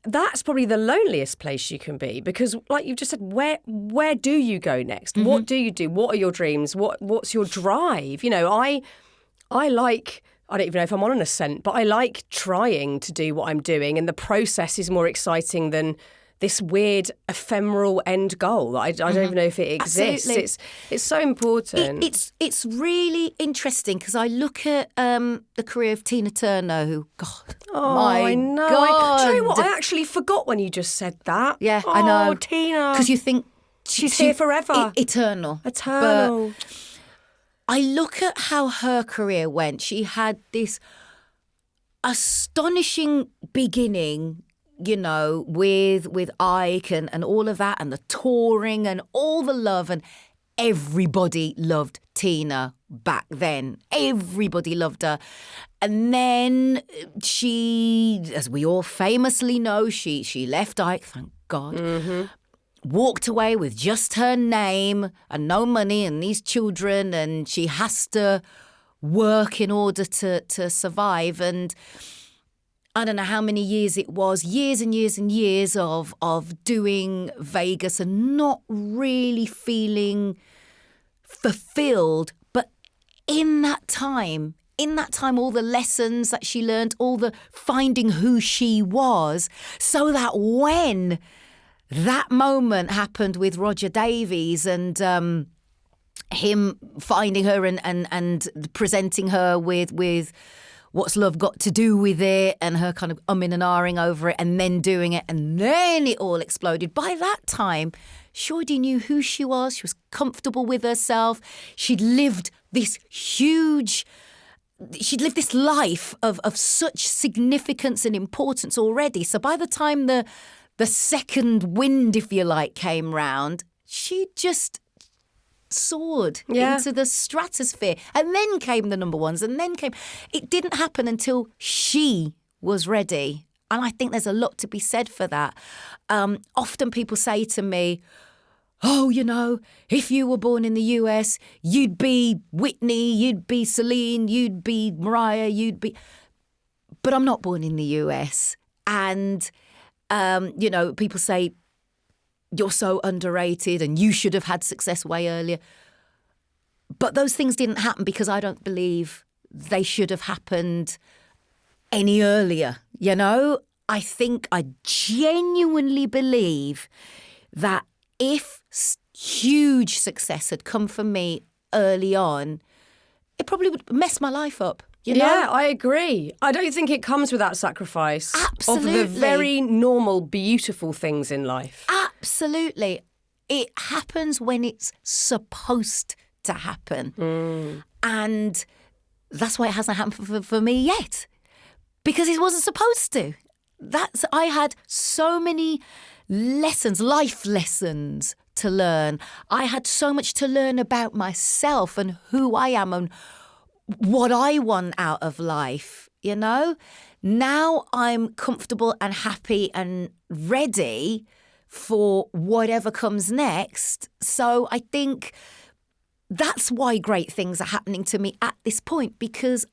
B: that's probably the loneliest place you can be, because, like you've just said, where do you go next? Mm-hmm. What do you do? What are your dreams? What's your drive? I like, I don't even know if I'm on an ascent, but I like trying to do what I'm doing, and the process is more exciting than this weird ephemeral end goal. I don't even know if it exists.
A: Absolutely.
B: It's so important.
A: It's really interesting, because I look at the career of Tina Turner, who, God,
B: I know.
A: God.
B: Do you know what? I actually forgot when you just said that.
A: Yeah, I know.
B: Oh, Tina.
A: Because you think
B: she's here forever.
A: Eternal.
B: Eternal.
A: But I look at how her career went. She had this astonishing beginning, with Ike and all of that, and the touring and all the love, and everybody loved Tina back then. Everybody loved her. And then she, as we all famously know, she left Ike, thank God, walked away with just her name and no money and these children, and she has to work in order to survive. And I don't know how many years it was, years and years and years of doing Vegas and not really feeling fulfilled. But in that time, all the lessons that she learned, all the finding who she was, so that when that moment happened with Roger Davies and him finding her and presenting her with What's Love Got to Do With It, and her kind of umming and ahhing over it, and then doing it, and then it all exploded. By that time, She already knew who she was. She was comfortable with herself. She'd lived this life of such significance and importance already. So by the time the second wind, if you like, came round, she just soared into the stratosphere. And then came the number ones, and then came... It didn't happen until she was ready. And I think there's a lot to be said for that. Often people say to me, oh, if you were born in the US, you'd be Whitney, you'd be Celine, you'd be Mariah, But I'm not born in the US. And, people say, you're so underrated and you should have had success way earlier. But those things didn't happen because I don't believe they should have happened any earlier, I think I genuinely believe that if huge success had come for me early on, it probably would mess my life up.
B: Yeah, I agree. I don't think it comes without sacrifice.
A: Absolutely.
B: Of the very normal, beautiful things in life.
A: Absolutely. It happens when it's supposed to happen. And that's why it hasn't happened for me yet. Because it wasn't supposed to. I had so many lessons, life lessons to learn. I had so much to learn about myself and who I am and what I want out of life, Now I'm comfortable and happy and ready for whatever comes next. So I think that's why great things are happening to me at this point, because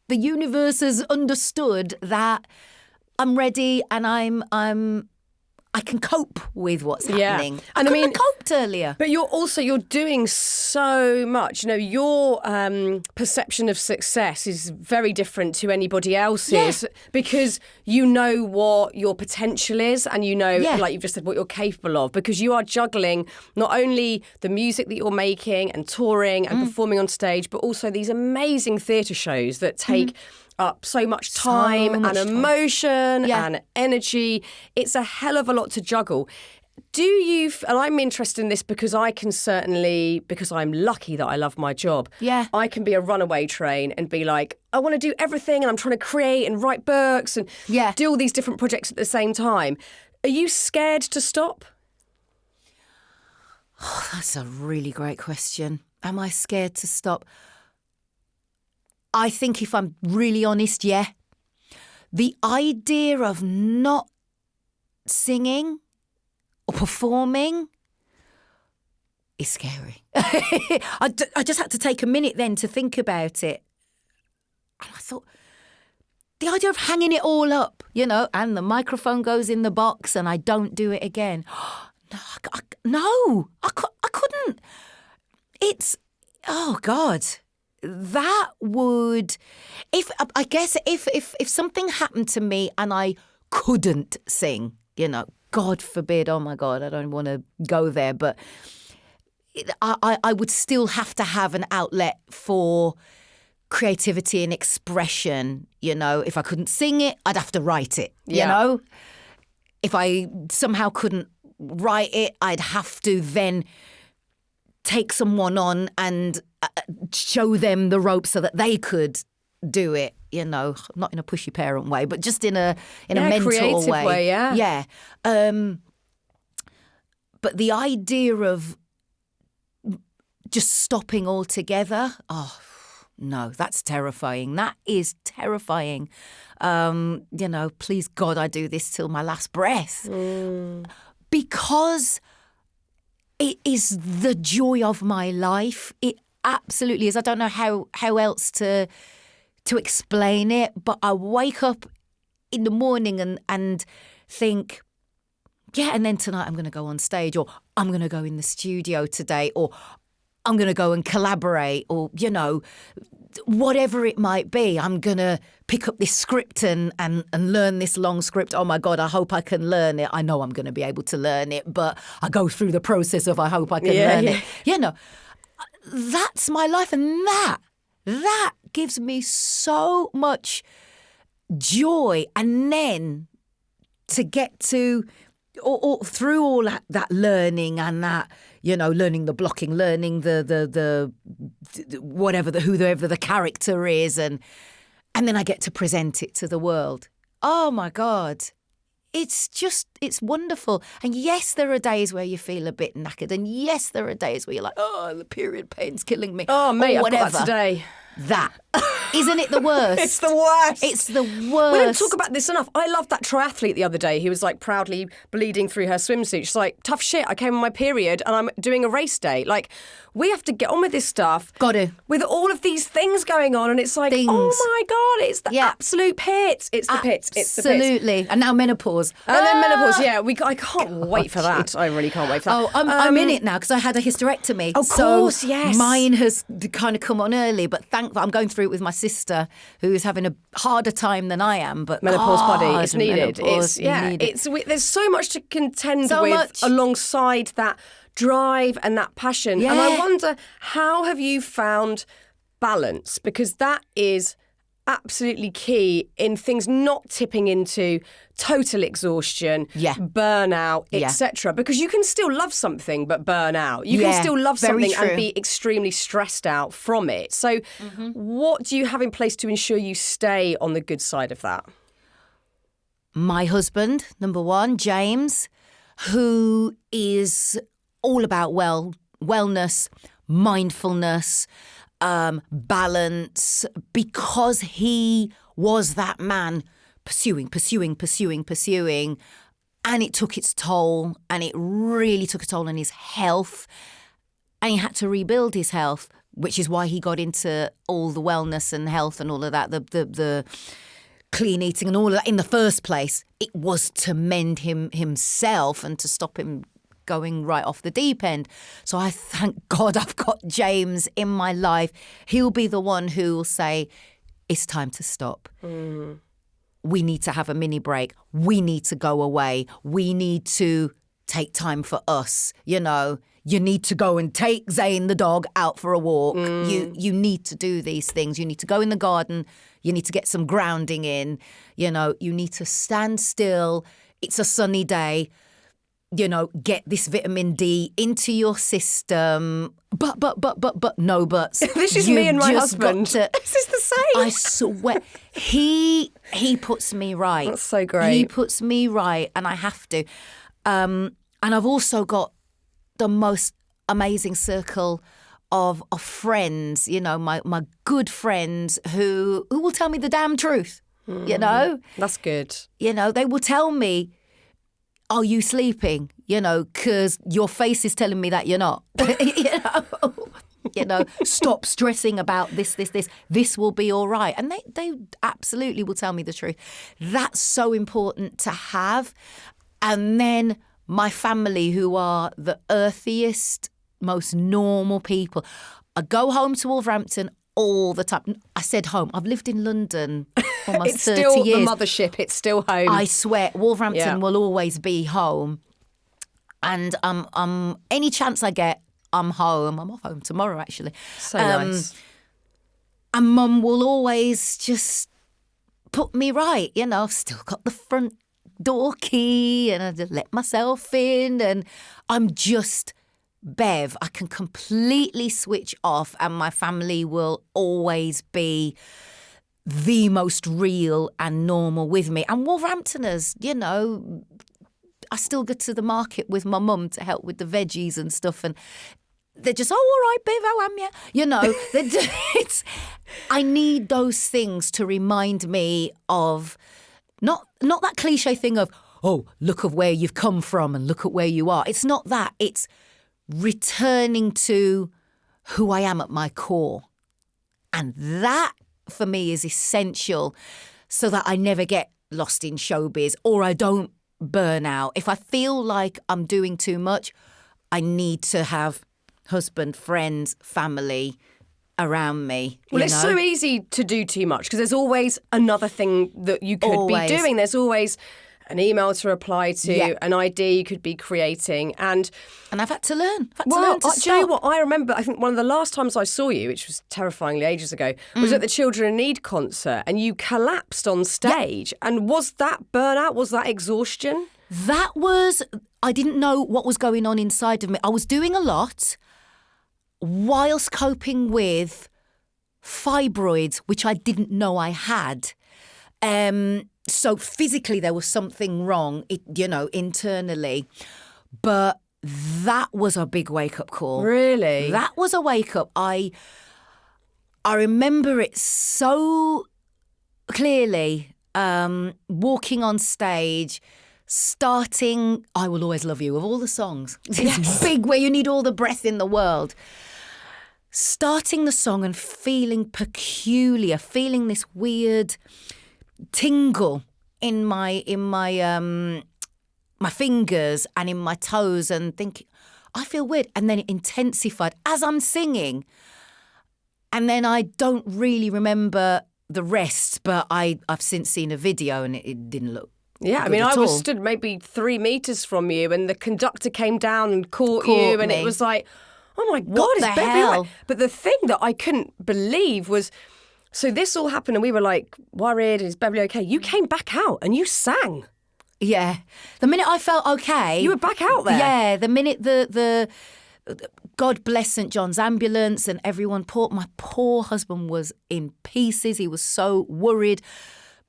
A: the universe has understood that I'm ready and I can cope with what's happening. And I mean, coped earlier.
B: But you're doing so much. your perception of success is very different to anybody else's because you know what your potential is and like you've just said, what you're capable of, because you are juggling not only the music that you're making and touring and performing on stage, but also these amazing theatre shows that take up so much time and emotion and energy. It's a hell of a lot to juggle. Do you, and I'm interested in this because I can certainly, because I'm lucky that I love my job, I can be a runaway train and be like, I want to do everything and I'm trying to create and write books and do all these different projects at the same time. Are you scared to stop?
A: Oh, that's a really great question. Am I scared to stop? I think if I'm really honest, the idea of not singing or performing is scary. I just had to take a minute then to think about it. And I thought, the idea of hanging it all up, and the microphone goes in the box and I don't do it again. No, I couldn't. It's, oh God. That would, if something happened to me and I couldn't sing, God forbid, oh my God, I don't want to go there, but I would still have to have an outlet for creativity and expression. If I couldn't sing it, I'd have to write it, If I somehow couldn't write it, I'd have to then take someone on and show them the ropes so that they could do it, not in a pushy parent way, but just in a mental way. Yeah. But the idea of just stopping altogether, oh, no, that's terrifying. That is terrifying. Please God, I do this till my last breath. Because it is the joy of my life. It absolutely is. I don't know how else to explain it, but I wake up in the morning and think, and then tonight I'm going to go on stage, or I'm going to go in the studio today, or I'm going to go and collaborate, or, whatever it might be. I'm going to pick up this script and learn this long script. Oh, my God, I hope I can learn it. I know I'm going to be able to learn it, but I go through the process of I hope I can learn it. That's my life. And that gives me so much joy. And then to get to through all that learning and that, learning the blocking, learning the whoever the character is, and then I get to present it to the world. Oh my God. It's wonderful. And yes, there are days where you feel a bit knackered. And yes, there are days where you're like, oh, the period pain's killing me.
B: Oh, mate,
A: or whatever.
B: I've got that today.
A: That. Isn't it the worst?
B: It's the worst.
A: It's the worst.
B: We don't talk about this enough. I loved that triathlete the other day who was like proudly bleeding through her swimsuit. She's like, tough shit, I came on my period and I'm doing a race day. Like, we have to get on with this stuff.
A: Got to.
B: With all of these things going on, and it's like, oh my God, it's the absolute pits. It's the pits. It's the pits.
A: Absolutely. And now menopause.
B: And then menopause, yeah. I can't wait for that. I really can't wait for that.
A: Oh, I'm in it now because I had a hysterectomy.
B: Of course, yes.
A: Mine has kind of come on early, but I'm going through it with my sister who is having a harder time than I am. But
B: menopause body, it's needed.
A: Needed.
B: There's so much to contend
A: so
B: with
A: much.
B: Alongside that drive and that passion.
A: Yeah.
B: And I wonder, how have you found balance? Because that is absolutely key in things not tipping into total exhaustion, burnout, etc. Because you can still love something but burn out. You can still love something and be extremely stressed out from it. So what do you have in place to ensure you stay on the good side of that?
A: My husband, number one, James, who is all about wellness, mindfulness, balance, because he was that man pursuing, and it took its toll, and it really took a toll on his health, and he had to rebuild his health, which is why he got into all the wellness and health and all of that, the clean eating and all of that in the first place. It was to mend himself and to stop him going right off the deep end. So I thank God I've got James in my life. He'll be the one who will say, it's time to stop. We need to have a mini break. We need to go away. We need to take time for us. You need to go and take Zane the dog out for a walk. You need to do these things. You need to go in the garden. You need to get some grounding in. You need to stand still. It's a sunny day. Get this vitamin D into your system. But, no buts.
B: This is me and my husband. This is the same.
A: I swear. He puts me right.
B: That's so great.
A: He puts me right, and I have to. And I've also got the most amazing circle of friends, my good friends who will tell me the damn truth,
B: That's good.
A: They will tell me, are you sleeping? Because your face is telling me that you're not. Stop stressing about this. This will be all right. And they absolutely will tell me the truth. That's so important to have. And then my family, who are the earthiest, most normal people. I go home to Wolverhampton all the time. I said home. I've lived in London almost
B: it's
A: 30
B: still
A: years.
B: The mothership. It's still home.
A: I swear, Wolverhampton will always be home. And any chance I get, I'm home. I'm off home tomorrow, actually.
B: So nice.
A: And Mum will always just put me right. I've still got the front door key, and I just let myself in, and I'm just Bev. I can completely switch off, and my family will always be the most real and normal with me. And Wolverhamptoners, I still go to the market with my mum to help with the veggies and stuff, and they're just, all right, Bev, how am you? I need those things to remind me of not that cliche thing of, oh, look at where you've come from and look at where you are. It's not that. It's returning to who I am at my core. And that, for me, is essential so that I never get lost in showbiz or I don't burn out. If I feel like I'm doing too much, I need to have husband, friends, family around me.
B: Well, it's so easy to do too much because there's always another thing that you could be doing. There's always an email to reply to, an idea you could be creating. And
A: I've had to learn. Do you
B: know what? I remember, I think one of the last times I saw you, which was terrifyingly ages ago, was at the Children in Need concert, and you collapsed on stage. And was that burnout? Was that exhaustion?
A: I didn't know what was going on inside of me. I was doing a lot whilst coping with fibroids, which I didn't know I had. So physically there was something wrong, internally. But that was a big wake-up call.
B: Really?
A: That was a wake-up. I remember it so clearly, walking on stage, starting I Will Always Love You of all the songs. It's big where you need all the breath in the world. Starting the song and feeling peculiar, feeling this weird tingle in my fingers and in my toes, and thinking, I feel weird. And then it intensified as I'm singing. And then I don't really remember the rest, but I've since seen a video and it didn't look
B: Yeah,
A: good
B: I
A: at
B: was
A: all.
B: stood maybe 3 meters from you and the conductor came down and caught you, and
A: me.
B: it was like, oh my God,
A: What
B: it's
A: the
B: Beverley
A: hell?
B: Knight. But the thing that I couldn't believe was, so this all happened and we were like worried, is Beverley okay? You came back out and you sang.
A: Yeah. The minute I felt okay.
B: You were back out there.
A: Yeah. The minute the God bless St. John's ambulance and everyone, my poor husband was in pieces. He was so worried.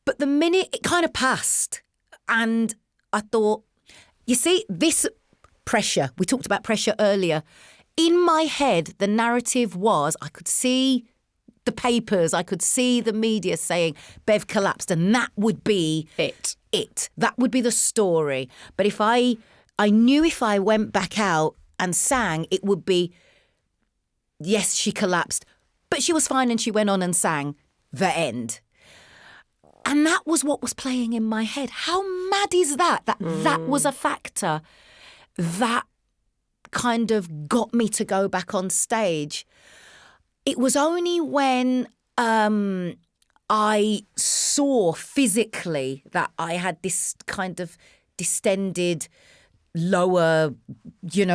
A: But the minute it kind of passed, and I thought, you see, this pressure, we talked about pressure earlier. In my head, the narrative was, I could see the papers, I could see the media saying Bev collapsed, and that would be
B: It.
A: That would be the story. But if I knew if I went back out and sang, it would be, yes, she collapsed, but she was fine and she went on and sang, the end. And that was what was playing in my head. How mad is that? That was a factor that kind of got me to go back on stage. It was only when I saw physically that I had this kind of distended lower,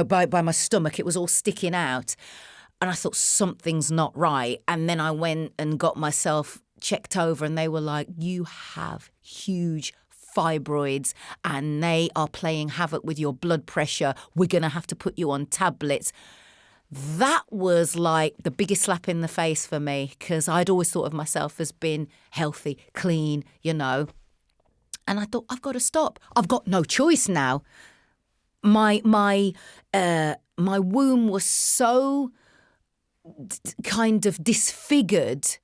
A: by my stomach. It was all sticking out. And I thought, something's not right. And then I went and got myself checked over, and they were like, you have huge fibroids and they are playing havoc with your blood pressure. We're going to have to put you on tablets. That was like the biggest slap in the face for me, because I'd always thought of myself as being healthy, clean, And I thought, I've got to stop. I've got no choice now. My womb was so kind of disfigured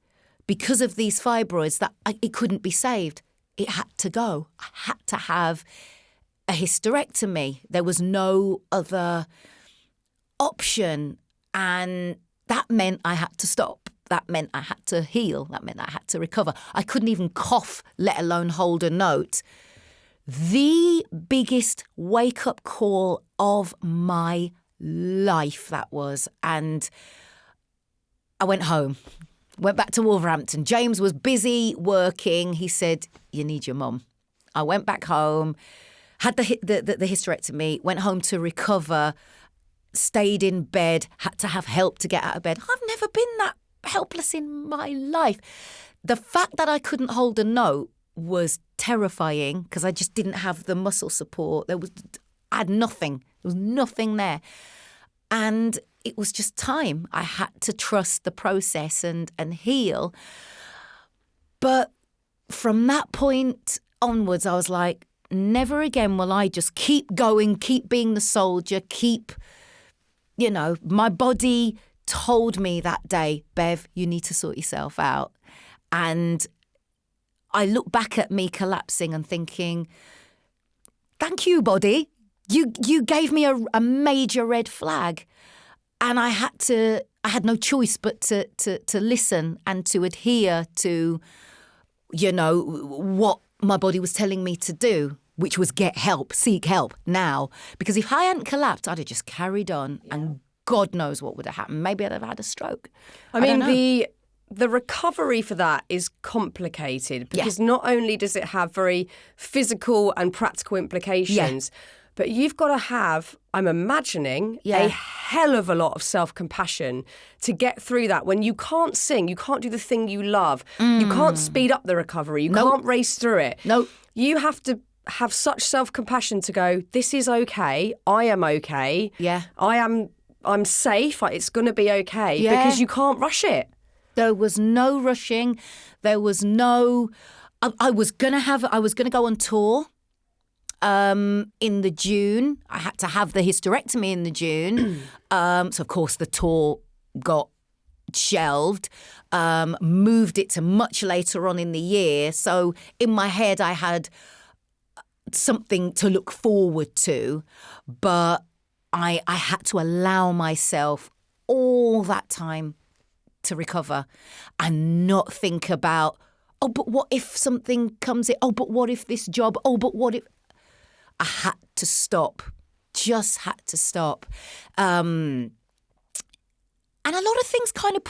A: because of these fibroids that it couldn't be saved. It had to go. I had to have a hysterectomy. There was no other option, and that meant I had to stop. That meant I had to heal. That meant I had to recover. I couldn't even cough, let alone hold a note. The biggest wake-up call of my life, that was. And I went home, went back to Wolverhampton. James was busy working. He said, you need your mum. I went back home, had the hysterectomy, went home to recover, stayed in bed, had to have help to get out of bed. I've never been that helpless in my life. The fact that I couldn't hold a note was terrifying, because I just didn't have the muscle support. I had nothing. There was nothing there. And it was just time. I had to trust the process and heal. But from that point onwards, I was like, never again will I just keep going, keep being the soldier, keep, my body told me that day, Bev, you need to sort yourself out. And I look back at me collapsing and thinking, thank you, body. You gave me a major red flag. And I had no choice but to listen and to adhere to, what my body was telling me to do, which was get help, seek help now. Because if I hadn't collapsed, I'd have just carried on, and God knows what would have happened. Maybe I'd have had a stroke.
B: I mean, the recovery for that is complicated, because not only does it have very physical and practical implications, but you've got to have, I'm imagining, a hell of a lot of self-compassion to get through that when you can't sing, you can't do the thing you love, you can't speed up the recovery, you can't race through it.
A: No.
B: You have to have such self-compassion to go, this is okay, I am okay,
A: Yeah.
B: I'm safe, it's going to be okay,
A: Yeah.
B: because you can't rush it.
A: There was no rushing. There was no. I was gonna go on tour. In the June, I had to have the hysterectomy in the June. So of course the tour got shelved. Moved it to much later on in the year. So in my head, I had something to look forward to, but I had to allow myself all that time to recover and not think about, oh, but what if something comes in? Oh, but what if this job? Oh, but what if... I had to stop, just had to stop. And a lot of things kind of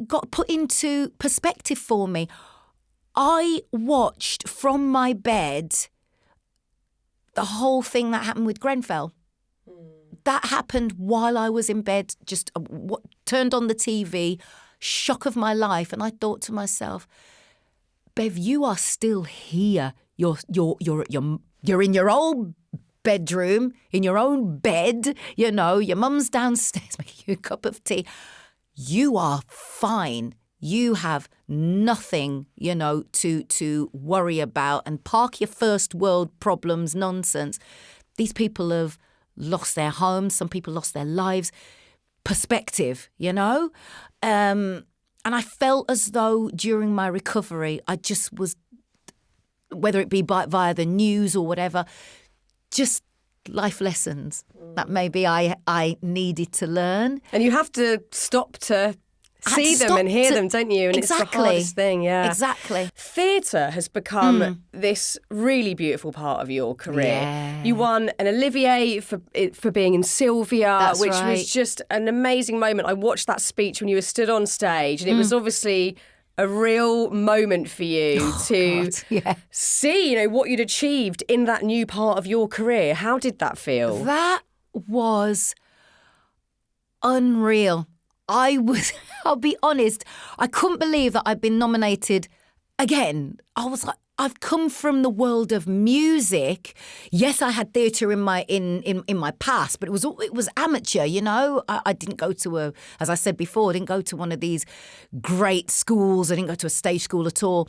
A: got put into perspective for me. I watched from my bed the whole thing that happened with Grenfell. That happened while I was in bed, just turned on the TV, shock of my life. And I thought to myself, Bev, you are still here. You're in your old bedroom, in your own bed, you know, your mum's downstairs making you a cup of tea. You are fine. You have nothing, you know, to worry about, and park your first world problems nonsense. These people have lost their homes. Some people lost their lives. Perspective, you know? And I felt as though during my recovery, I just was, whether it be via the news or whatever, just life lessons that maybe I needed to learn.
B: And you have to stop to see them and hear them, don't you? And
A: exactly.
B: It's the hardest thing, yeah.
A: Exactly.
B: Theatre has become this really beautiful part of your career.
A: Yeah.
B: You won an Olivier for being in Sylvia,
A: That's
B: which
A: right.
B: was just an amazing moment. I watched that speech when you were stood on stage, and it was obviously a real moment for you to see, you know, what you'd achieved in that new part of your career. How did that feel?
A: That was unreal. I'll be honest, I couldn't believe that I'd been nominated again. I was like, I've come from the world of music. Yes, I had theatre in my past, but it was amateur, you know. I didn't go to as I said before, I didn't go to one of these great schools. I didn't go to a stage school at all.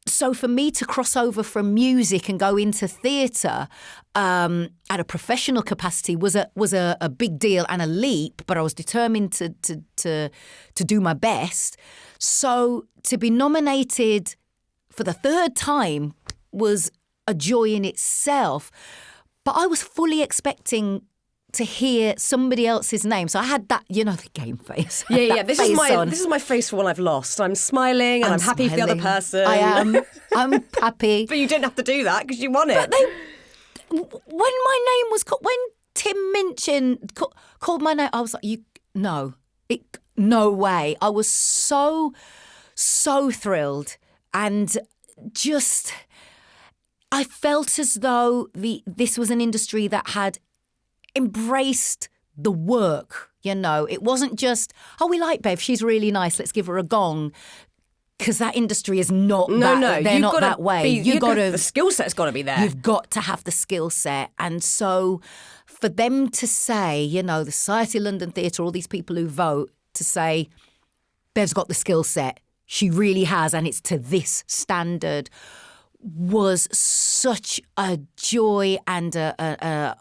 A: So for me to cross over from music and go into theatre at a professional capacity was a big deal and a leap, but I was determined to do my best. So to be nominated for the third time was a joy in itself. But I was fully expecting to hear somebody else's name. So I had that, you know, the game face.
B: Yeah. This is my face for when I've lost. I'm smiling and I'm happy for the other person.
A: I am. I'm happy.
B: But you didn't have to do that because you won it.
A: But when my name was called, when Tim Minchin called my name, I was like, no way. I was so thrilled. And just, I felt as though this was an industry that had embraced the work, you know. It wasn't just, oh, we like Bev, she's really nice, let's give her a gong. Because that industry is not they're not that way.
B: The skill set's got to be there.
A: You've got to have the skill set. And so for them to say, you know, the Society of London Theatre, all these people who vote, to say, Bev's got the skill set. She really has, and it's to this standard, was such a joy, and I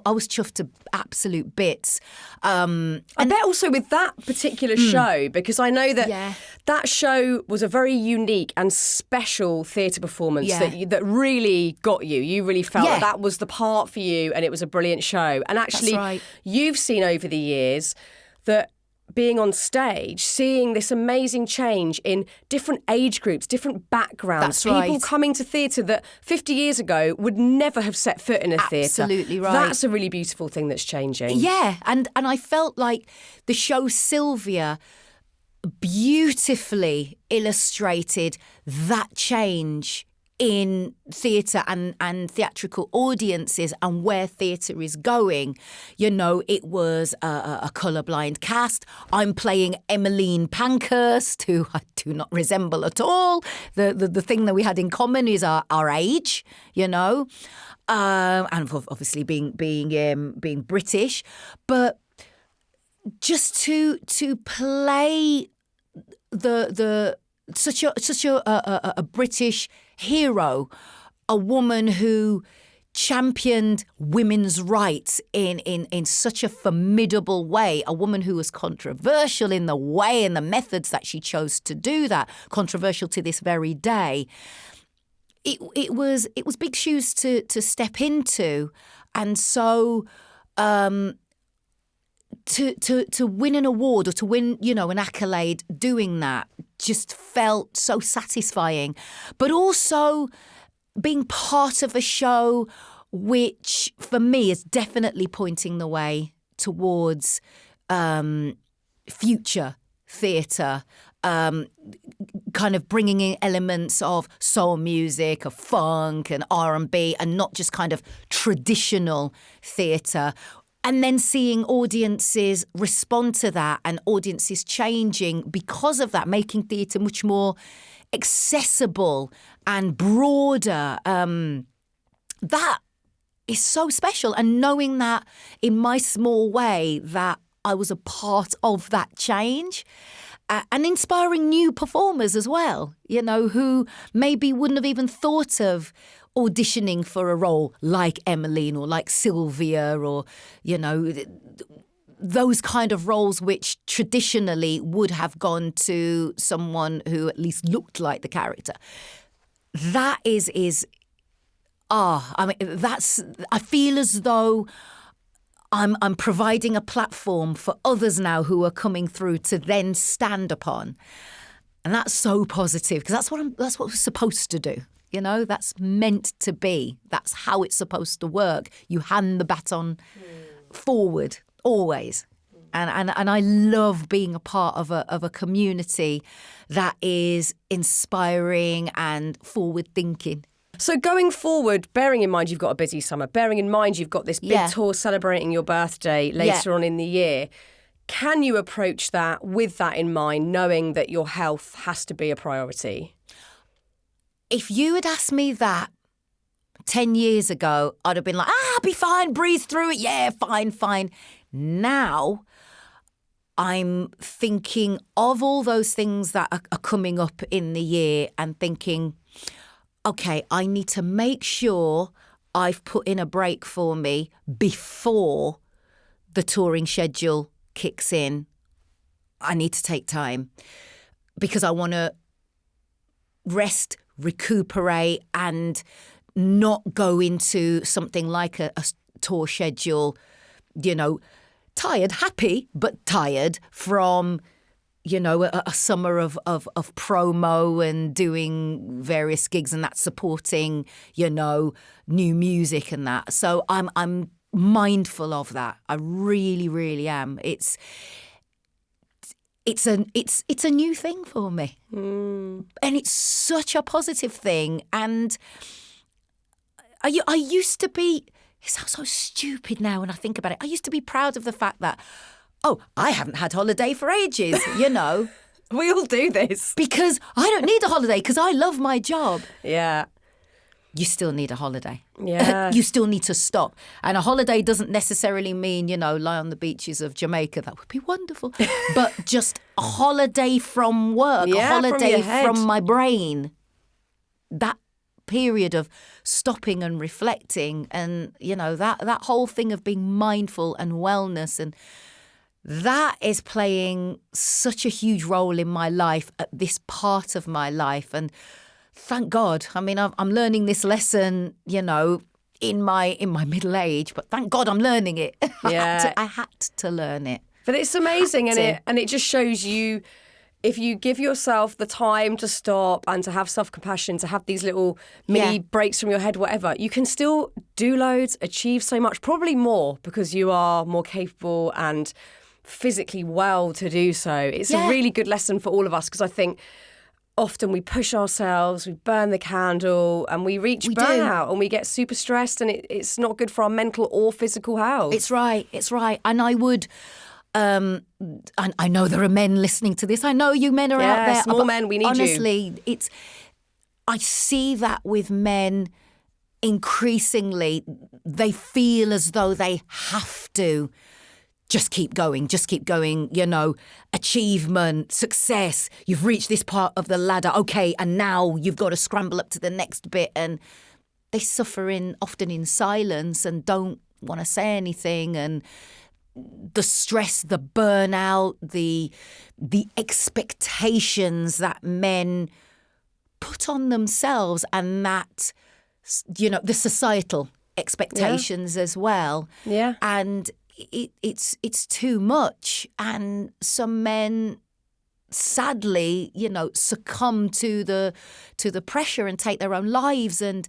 A: was chuffed to absolute bits.
B: I bet also with that particular show, because I know that that show was a very unique and special theatre performance that really got you. You really felt that was the part for you, and it was a brilliant show. And actually, you've seen over the years that being on stage, seeing this amazing change in different age groups, different backgrounds, people coming to theatre that 50 years ago would never have set foot in a theatre.
A: Absolutely right.
B: That's a really beautiful thing that's changing.
A: Yeah, and I felt like the show Sylvia beautifully illustrated that change in theatre and theatrical audiences and where theatre is going. You know, it was a colourblind cast. I'm playing Emmeline Pankhurst, who I do not resemble at all. The thing that we had in common is our age, you know, and obviously being British, but just to play such a British hero, a woman who championed women's rights in such a formidable way, a woman who was controversial in the way and the methods that she chose to do that, controversial to this very day. It was big shoes to step into, and so to win an award or to win, you know, an accolade doing that just felt so satisfying. But also being part of a show which, for me, is definitely pointing the way towards future theatre, kind of bringing in elements of soul music, of funk and R&B, and not just kind of traditional theatre. And then seeing audiences respond to that and audiences changing because of that, making theatre much more accessible and broader. That is so special. And knowing that in my small way that I was a part of that change, and inspiring new performers as well, you know, who maybe wouldn't have even thought of auditioning for a role like Emmeline or like Sylvia, or, you know, those kind of roles which traditionally would have gone to someone who at least looked like the character. That I feel as though I'm providing a platform for others now who are coming through to then stand upon. And that's so positive, because that's what we're supposed to do. You know, that's meant to be. That's how it's supposed to work. You hand the baton forward always. And I love being a part of a community that is inspiring and forward thinking.
B: So going forward, bearing in mind you've got a busy summer, bearing in mind you've got this big tour celebrating your birthday later on in the year, can you approach that with that in mind, knowing that your health has to be a priority?
A: If you had asked me that 10 years ago, I'd have been like, I'll be fine, breathe through it. Yeah, fine. Now, I'm thinking of all those things that are coming up in the year and thinking, okay, I need to make sure I've put in a break for me before the touring schedule kicks in. I need to take time because I want to rest, recuperate, and not go into something like a tour schedule, you know, tired, happy, but tired from, you know, a summer of promo and doing various gigs and that, supporting, you know, new music and that. So I'm mindful of that. I really, really am. It's a new thing for me, and it's such a positive thing. And I used to be. It sounds so stupid now when I think about it. I used to be proud of the fact that, I haven't had holiday for ages. You know,
B: we all do this
A: because I don't need a holiday because I love my job.
B: Yeah.
A: You still need a holiday.
B: Yeah.
A: You still need to stop. And a holiday doesn't necessarily mean, you know, lie on the beaches of Jamaica. That would be wonderful. But just a holiday from work, a holiday from my brain. That period of stopping and reflecting and, you know, that whole thing of being mindful and wellness, and that is playing such a huge role in my life at this part of my life. And thank God. I mean, I'm learning this lesson, you know, in my middle age, but thank God I'm learning it. I had to learn it.
B: But it's amazing, and it just shows you, if you give yourself the time to stop and to have self-compassion, to have these little mini breaks from your head, whatever, you can still do loads, achieve so much, probably more, because you are more capable and physically well to do so. It's a really good lesson for all of us, because I think often we push ourselves, we burn the candle, and we reach burnout and we get super stressed, and it's not good for our mental or physical health.
A: It's right. And I would... and I know there are men listening to this. I know you men are out there.
B: Small men, we need
A: honestly, you. I see that with men increasingly. They feel as though they have to just keep going, achievement, success. You've reached this part of the ladder. Okay, and now you've got to scramble up to the next bit. And they suffer often in silence and don't want to say anything. And the stress, the burnout, the expectations that men put on themselves, and that, the societal expectations as well.
B: Yeah.
A: And it's too much. And some men sadly, succumb to the pressure and take their own lives. And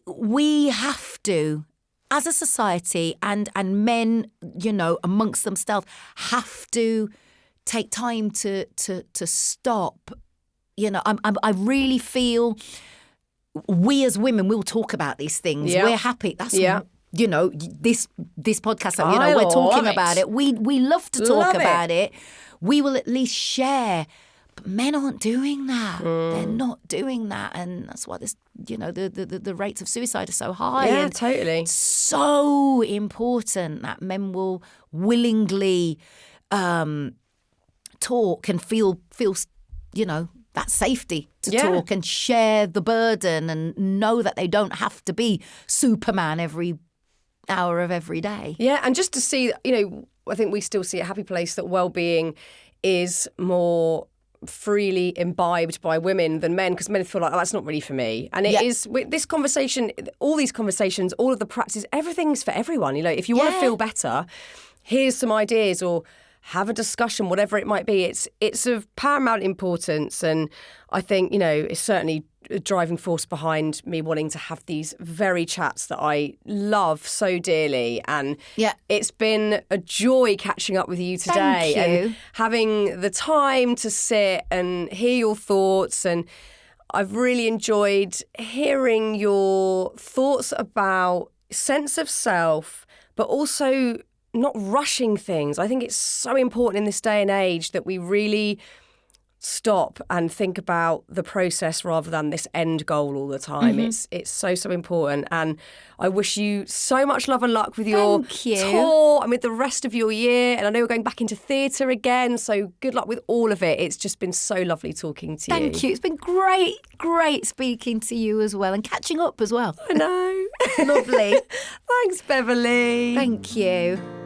A: we have to, as a society, and men, amongst themselves, have to take time to stop. I really feel we as women will talk about these things.
B: Yeah.
A: We're happy. That's this podcast that we're talking about it. We love to talk about it. We will at least share. But men aren't doing that. They're not doing that, and that's why this, the rates of suicide are so high.
B: Yeah,
A: and
B: totally.
A: It's so important that men will willingly talk and feel, that safety to talk and share the burden, and know that they don't have to be Superman every hour of every day.
B: Yeah, and just to see, I think we still see at Happy Place that well-being is more freely imbibed by women than men, because men feel like, that's not really for me. And it is, with this conversation, all these conversations, all of the practices, everything's for everyone. If you want to feel better, here's some ideas, or have a discussion, whatever it might be. It's of paramount importance, and I think, it's certainly a driving force behind me wanting to have these very chats that I love so dearly. And it's been a joy catching up with you today.
A: Thank you.
B: And having the time to sit and hear your thoughts. And I've really enjoyed hearing your thoughts about sense of self, but also not rushing things. I think it's so important in this day and age that we really stop and think about the process rather than this end goal all the time. It's so important, and I wish you so much love and luck with your tour and with the rest of your year. And I know we're going back into theatre again, so good luck with all of it. It's just been so lovely talking to you.
A: Thank you. It's been great speaking to you as well, and catching up as well.
B: I know.
A: Lovely.
B: Thanks, Beverley.
A: Thank you.